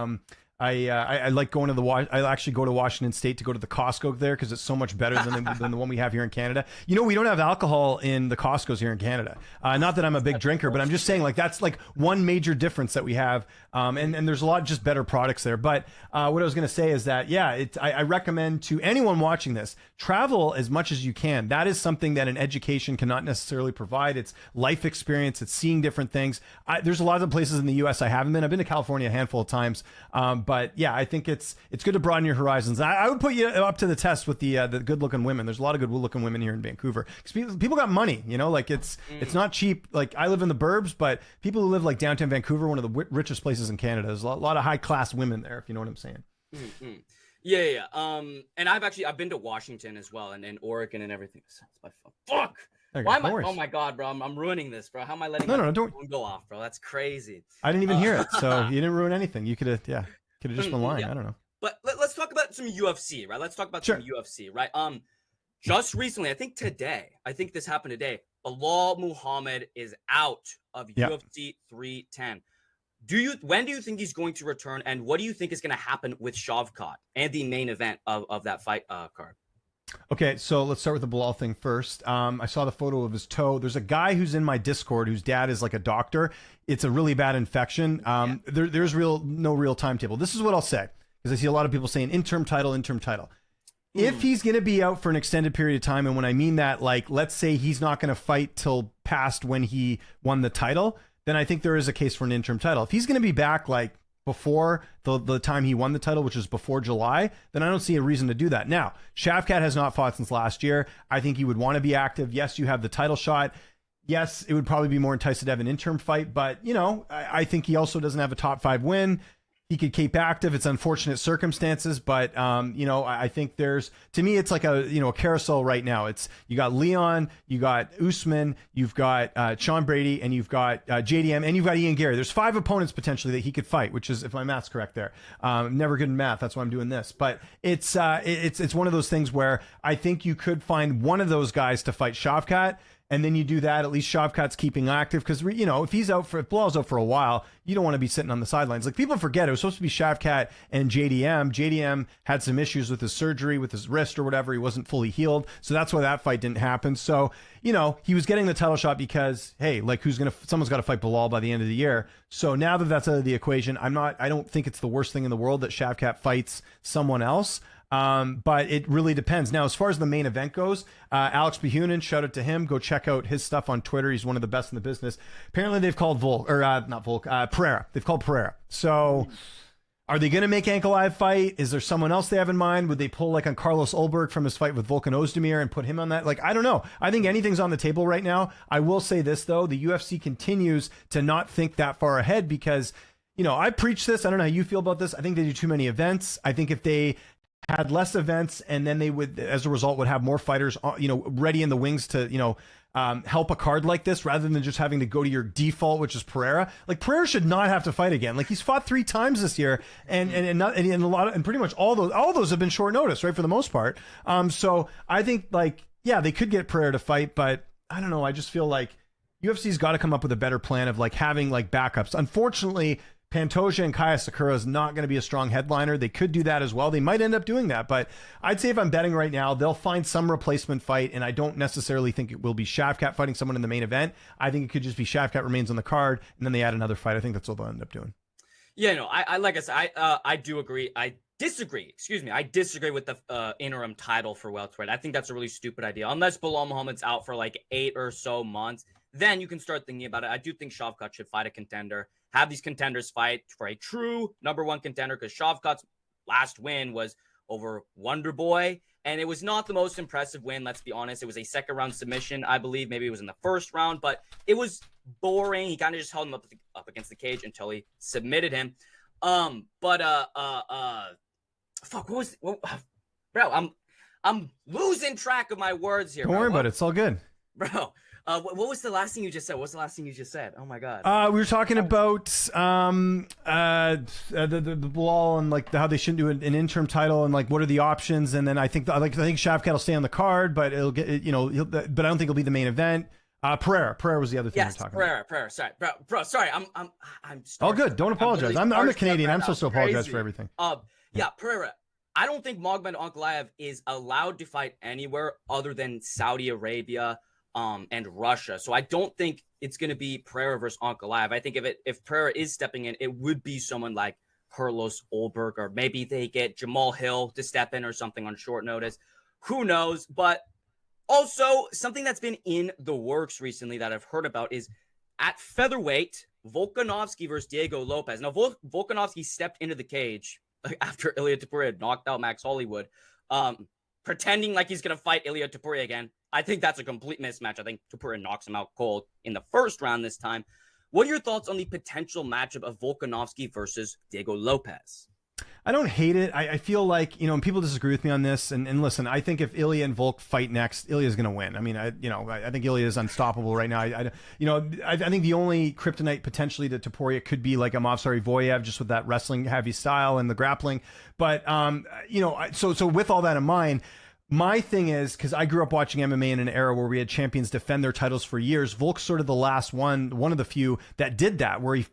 I like going to I actually go to Washington State to go to the Costco there because it's so much better than the one we have here in Canada. We don't have alcohol in the Costco's here in Canada. Not that I'm a big drinker, but I'm just saying that's like one major difference that we have. And there's a lot just better products there. But what I was going to say is that, I recommend to anyone watching this, travel as much as you can. That is something that an education cannot necessarily provide. It's life experience. It's seeing different things. There's a lot of places in the U.S. I haven't been. I've been to California a handful of times. But yeah, I think it's good to broaden your horizons. I would put you up to the test with the good-looking women. There's a lot of good-looking women here in Vancouver because people got money. It's not cheap. Like I live in the burbs, but people who live like downtown Vancouver, one of the richest places in Canada. There's a lot of high-class women there, if you know what I'm saying.
Mm-hmm. Yeah. And I've been to Washington as well, and Oregon and everything. Fuck. Why am I? Oh my god, bro! I'm ruining this, bro. How am I letting my phone go off, bro? That's crazy.
I didn't even hear it, so you didn't ruin anything. You could have just been lying. I don't know.
But let's talk about some UFC, right? Let's talk about some UFC, right? Just recently, I think this happened today. Bilal Muhammad is out of UFC 310. When do you think he's going to return, and what do you think is going to happen with Shavkat and the main event of that fight card?
Okay, so let's start with the Bilal thing first. I saw the photo of his toe. There's a guy who's in my Discord whose dad is like a doctor. It's a really bad infection. There's no real timetable. This is what I'll say, because I see a lot of people saying interim title. If he's going to be out for an extended period of time, and when I mean that, like, let's say he's not going to fight till past when he won the title, then I think there is a case for an interim title. If he's going to be back, like, before the time he won the title, which is before July, then I don't see a reason to do that. Now, Shavkat has not fought since last year. I think he would want to be active. Yes, you have the title shot. Yes, it would probably be more enticing to have an interim fight, but, I think he also doesn't have a top 5 win. He could keep active. It's unfortunate circumstances, but I think to me, it's like a carousel right now. You got Leon, you got Usman, you've got Sean Brady, and you've got JDM, and you've got Ian Gary. There's 5 opponents potentially that he could fight, which is, if my math's correct there. I'm never good in math. That's why I'm doing this. But it's one of those things where I think you could find one of those guys to fight Shavkat. And then you do that, at least Shavkat's keeping active, because, if Bilal's out for a while, you don't want to be sitting on the sidelines. Like, people forget it was supposed to be Shavkat and JDM. JDM had some issues with his surgery, with his wrist or whatever. He wasn't fully healed. So that's why that fight didn't happen. So, he was getting the title shot because, hey, like, someone's got to fight Bilal by the end of the year. So now that that's out of the equation, I don't think it's the worst thing in the world that Shavkat fights someone else. But it really depends. Now, as far as the main event goes, Alex Behunin, shout out to him. Go check out his stuff on Twitter. He's one of the best in the business. Apparently, they've called Pereira. They've called Pereira. So, are they going to make Ankalaev fight? Is there someone else they have in mind? Would they pull like on Carlos Ulberg from his fight with Volkan Ozdemir and put him on that? Like, I don't know. I think anything's on the table right now. I will say this, though. The UFC continues to not think that far ahead because, you know, I preach this. I don't know how you feel about this. I think they do too many events. I think if they had less events and then they would, as a result, would have more fighters, you know, ready in the wings to, you know, help a card like this rather than just having to go to your default, which is Pereira. Like, Pereira should not have to fight again. Like, he's fought 3 times this year, and a lot of, and pretty much all those have been short notice, right, for the most part. So I think, like, yeah, they could get Pereira to fight, but I don't know. I just feel like UFC's got to come up with a better plan of like having like backups. Unfortunately, Pantoja and Kaya Sakura is not going to be a strong headliner. They could do that as well. They might end up doing that, but I'd say if I'm betting right now, they'll find some replacement fight, and I don't necessarily think it will be Shavkat fighting someone in the main event. I think it could just be Shavkat remains on the card, and then they add another fight. I think that's what they'll end up doing.
Yeah, no, I like I said, I do agree. I disagree with the interim title for welterweight. I think that's a really stupid idea. Unless Bilal Muhammad's out for like 8 or so months, then you can start thinking about it. I do think Shavkat should fight a contender. Have these contenders fight for a true #1 contender, because Shavkat's last win was over Wonder Boy, and it was not the most impressive win, let's be honest. It was a second-round submission, I believe. Maybe it was in the first round, but it was boring. He kind of just held him up against the cage until he submitted him. Fuck, bro, I'm losing track of my words here.
Don't worry about it. It's all good.
Bro, what was the last thing you just said? What's the last thing you just said? Oh my god.
We were talking about the Bilal and like how they shouldn't do an interim title and like what are the options, and then I think Shavkat will stay on the card, but it'll get, you know, but I don't think it'll be the main event. Pereira was the other thing we were talking about.
Pereira. Sorry, bro. Sorry, I'm.
All good. Don't apologize. I'm a Canadian. I'm supposed to apologize for everything.
Yeah, Pereira. I don't think Magomed Ankalaev is allowed to fight anywhere other than Saudi Arabia and Russia. So I don't think it's going to be Pereira versus Ankalaev. I think if Pereira is stepping in, it would be someone like Carlos Ulberg, or maybe they get Jamal Hill to step in or something on short notice. Who knows? But also, something that's been in the works recently that I've heard about is at featherweight, Volkanovski versus Diego Lopez. Now, Volkanovski stepped into the cage after Ilia Topuria knocked out Max Hollywood, pretending like he's going to fight Ilia Topuria again. I think that's a complete mismatch. I think Topuria knocks him out cold in the first round this time. What are your thoughts on the potential matchup of Volkanovski versus Diego Lopez?
I don't hate it. I feel like, you know, and people disagree with me on this. And listen, I think if Ilia and Volk fight next, Ilya's going to win. I mean, I think Ilya is unstoppable right now. I think the only kryptonite potentially to Topuria could be like a Movsari Voyev, just with that wrestling heavy style and the grappling. But, so with all that in mind, my thing is, because I grew up watching MMA in an era where we had champions defend their titles for years. Volk's sort of the last one of the few that did that, where he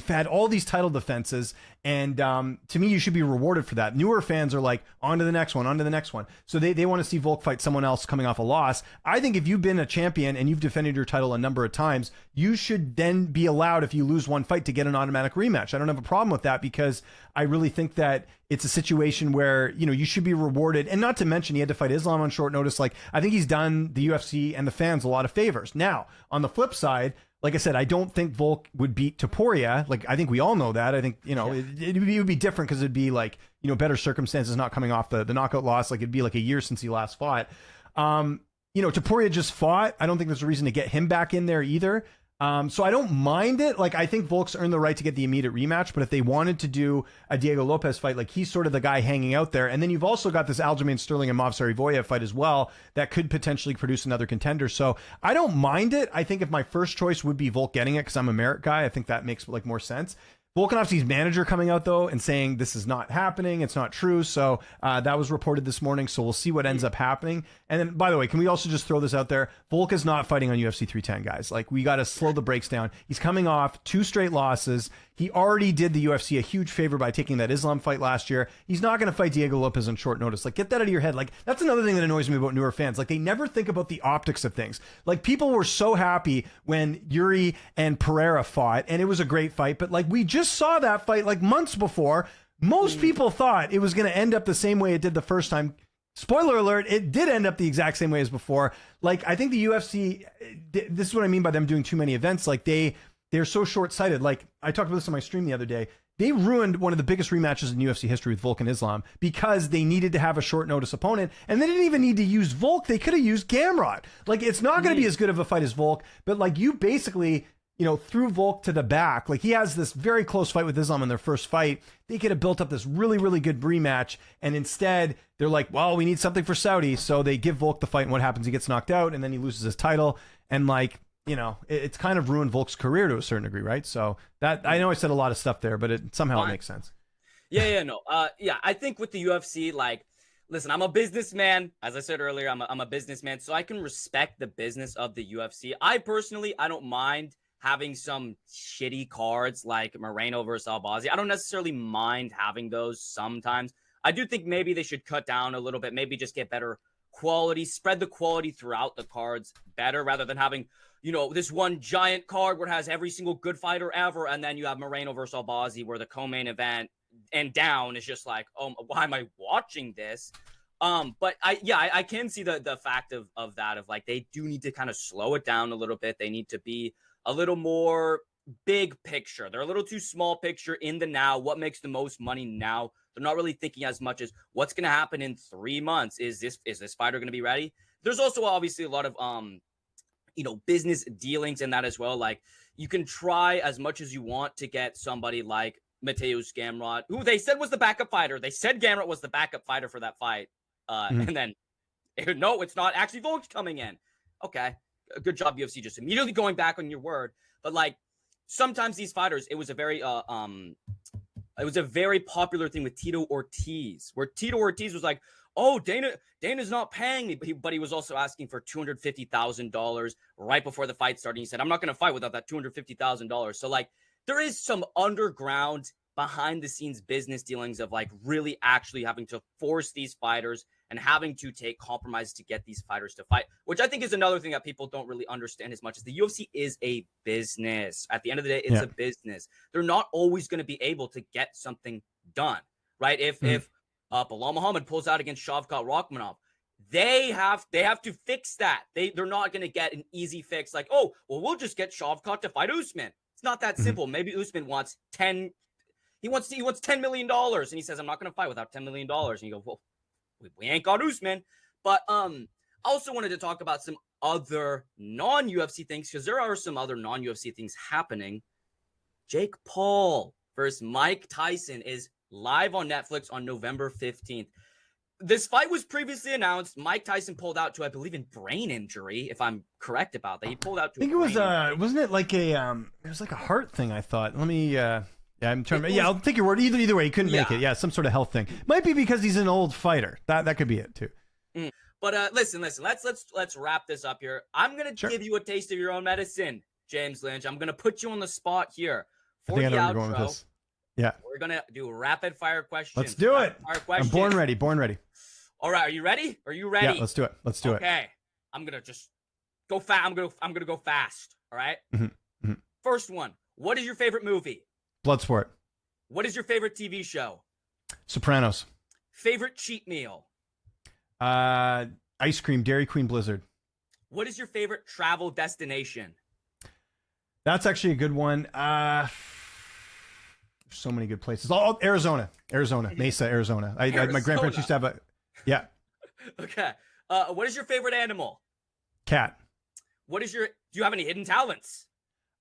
had all these title defenses, and to me, you should be rewarded for that. Newer fans are like, on to the next one. So they want to see Volk fight someone else coming off a loss. I think if you've been a champion and you've defended your title a number of times, you should then be allowed, if you lose one fight, to get an automatic rematch. I don't have a problem with that, because I really think that it's a situation where, you know, you should be rewarded. And not to mention, he had to fight Islam on short notice. Like, I think he's done the UFC and the fans a lot of favors. Now, on the flip side, like I said, I don't think Volk would beat Topuria. Like, I think we all know that. I think, you know, it would be different, because it'd be like, you know, better circumstances not coming off the knockout loss. Like, it'd be like a year since he last fought. Topuria just fought. I don't think there's a reason to get him back in there either. So I don't mind it. Like, I think Volk's earned the right to get the immediate rematch, but if they wanted to do a Diego Lopez fight, like, he's sort of the guy hanging out there. And then you've also got this Aljamain Sterling and Movsari Voyev fight as well that could potentially produce another contender. So I don't mind it. I think if my first choice would be Volk getting it, because I'm a merit guy, I think that makes like more sense. Volkanovski's manager coming out, though, and saying this is not happening. It's not true. So that was reported this morning. So we'll see what ends up happening. And then, by the way, can we also just throw this out there? Volk is not fighting on UFC 310, guys. Like, we got to slow the brakes down. He's coming off 2 straight losses. He already did the UFC a huge favor by taking that Islam fight last year. He's not going to fight Diego Lopez on short notice. Like, get that out of your head. Like, that's another thing that annoys me about newer fans. Like, they never think about the optics of things. Like, people were so happy when Yuri and Pereira fought, and it was a great fight. But, like, we just saw that fight like months before. Most people thought it was going to end up the same way it did the first time. Spoiler alert, it did end up the exact same way as before. Like, I think the UFC, this is what I mean by them doing too many events. Like, they're so short-sighted. Like, I talked about this on my stream the other day. They ruined one of the biggest rematches in UFC history with Volk and Islam because they needed to have a short notice opponent, and they didn't even need to use Volk. They could have used Gamrot. Like, it's not going to be as good of a fight as Volk, but like, you basically, threw Volk to the back. Like, he has this very close fight with Islam in their first fight. They could have built up this really, really good rematch, and instead they're like, well, we need something for Saudi, so they give Volk the fight, and what happens? He gets knocked out, and then he loses his title, and like, it's kind of ruined Volk's career to a certain degree, right? So that, I know I said a lot of stuff there, but it makes sense.
I think with the UFC, like, listen, I'm a businessman. As I said earlier, I'm a businessman, so I can respect the business of the UFC. I don't mind having some shitty cards like Moreno versus Albazi. I don't necessarily mind having those sometimes. I do think maybe they should cut down a little bit, maybe just get better quality, spread the quality throughout the cards better rather than having, this one giant card where it has every single good fighter ever, and then you have Moreno versus Albazi where the co-main event and down is just like, oh, why am I watching this? But I can see the fact of that, of like, they do need to kind of slow it down a little bit. They need to be a little more big picture. They're a little too small picture in the now. What makes the most money now? They're not really thinking as much as what's going to happen in 3 months. Is this fighter going to be ready? There's also obviously a lot of business dealings in that as well. Like, you can try as much as you want to get somebody like Mateusz Gamrot, who they said was the backup fighter. They said Gamrot was the backup fighter for that fight. And then, no, it's not. Actually, Volk's coming in. Okay, good job, UFC, just immediately going back on your word. But like, sometimes these fighters, it was a very popular thing with Tito Ortiz, where Tito Ortiz was like, oh, Dana's not paying me, but he was also asking for $250,000 right before the fight started. He said, I'm not going to fight without that $250,000. So like, there is some underground, behind the scenes business dealings of like really actually having to force these fighters and having to take compromise to get these fighters to fight, which I think is another thing that people don't really understand as much, as the UFC is a business. At the end of the day, it's a business. They're not always going to be able to get something done, right? If Bilal Muhammad pulls out against Shavkat Rakhmonov, they have to fix that. They're not going to get an easy fix like, oh, well, we'll just get Shavkat to fight Usman. It's not that simple. Maybe Usman wants $10 million, and he says, I'm not going to fight without $10 million. And you go, well, we ain't got Usman. But I also wanted to talk about some other non-UFC things, because there are some other non-UFC things happening. Jake Paul versus Mike Tyson is live on Netflix on November 15th. This fight was previously announced. Mike Tyson pulled out to, I believe, in brain injury, if I'm correct about that. He pulled out to, I think it was
wasn't it like a it was like a heart thing, I thought. Let me I'm trying to, I'll take your word. Either way, he couldn't make it. Yeah, some sort of health thing. Might be because he's an old fighter. That could be it too.
But listen. Let's wrap this up here. I'm gonna give you a taste of your own medicine, James Lynch. I'm gonna put you on the spot here for the outro. Yeah, we're gonna do rapid fire questions.
Let's do it. I'm born ready.
All right, are you ready? Are you ready?
Yeah, let's do it.
Okay, I'm gonna just go fast. I'm gonna go fast. All right. First one. What is your favorite movie?
Bloodsport.
What is your favorite TV show?
Sopranos.
Favorite cheat meal?
Ice cream, Dairy Queen Blizzard.
What is your favorite travel destination?
That's actually a good one. So many good places. Arizona, Mesa, Arizona. My grandparents used to have a, yeah.
Okay. What is your favorite animal?
Cat.
Do you have any hidden talents?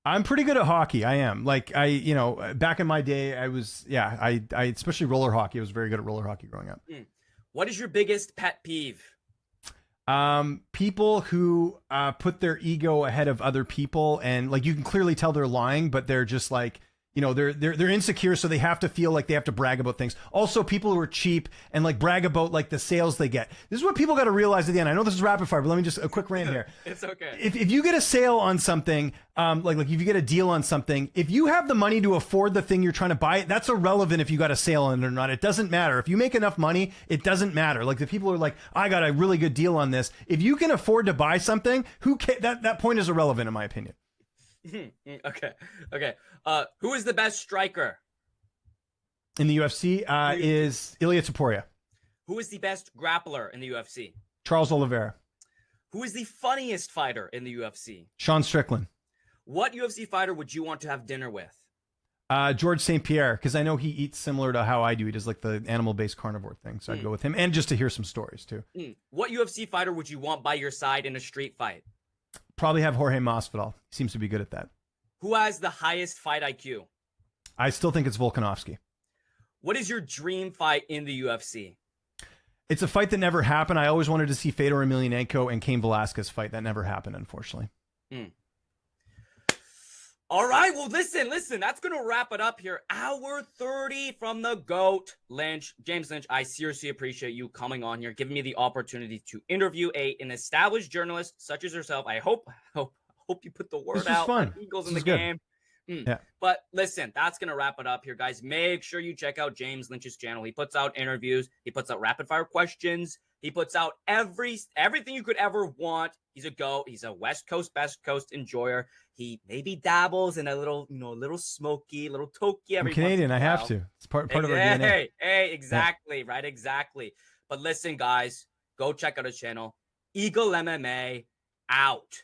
I'm pretty good at hockey. I am. Like, back in my day, I was, I especially roller hockey. I was very good at roller hockey growing up.
What is your biggest pet peeve?
People who put their ego ahead of other people, and like, you can clearly tell they're lying, but they're just like, they're insecure, so they have to feel like they have to brag about things. Also, people who are cheap and like brag about like the sales they get. This is what people got to realize at the end. I know this is rapid fire, but let me just a quick rant here.
It's okay.
If you get a sale on something, like if you get a deal on something, if you have the money to afford the thing you're trying to buy, that's irrelevant if you got a sale on it or not. It doesn't matter. If you make enough money, it doesn't matter. Like, the people are like, I got a really good deal on this. If you can afford to buy something, that point is irrelevant in my opinion.
Okay. Who is the best striker?
in the UFC is Ilya Topuria.
Who is the best grappler in the UFC?
Charles Oliveira.
Who is the funniest fighter in the UFC?
Sean Strickland.
What UFC fighter would you want to have dinner with?
George St. Pierre, because I know he eats similar to how I do. He does like the animal-based carnivore thing, so I'd go with him, and just to hear some stories too.
What UFC fighter would you want by your side in a street fight?
Probably have Jorge Masvidal. He seems to be good at that.
Who has the highest fight IQ?
I still think it's Volkanovski.
What is your dream fight in the UFC?
It's a fight that never happened. I always wanted to see Fedor Emelianenko and Cain Velasquez fight. That never happened, unfortunately.
All right, well, listen, that's going to wrap it up here. Hour 30 from the GOAT, Lynch. James Lynch, I seriously appreciate you coming on here, giving me the opportunity to interview an established journalist such as yourself. I hope you put the word out.
Fun.
Eagles
this
in the
good.
game.
Yeah.
But listen, that's going to wrap it up here, guys. Make sure you check out James Lynch's channel. He puts out interviews. He puts out rapid fire questions. He puts out everything you could ever want. He's a GOAT. He's a West Coast, Best Coast enjoyer. He maybe dabbles in a little, little smoky, little toki every
I'm Canadian.
once in a
I
while.
have to. It's part of our DNA.
Hey, exactly, yeah. Right, exactly. But listen, guys, go check out his channel. Eagle MMA out.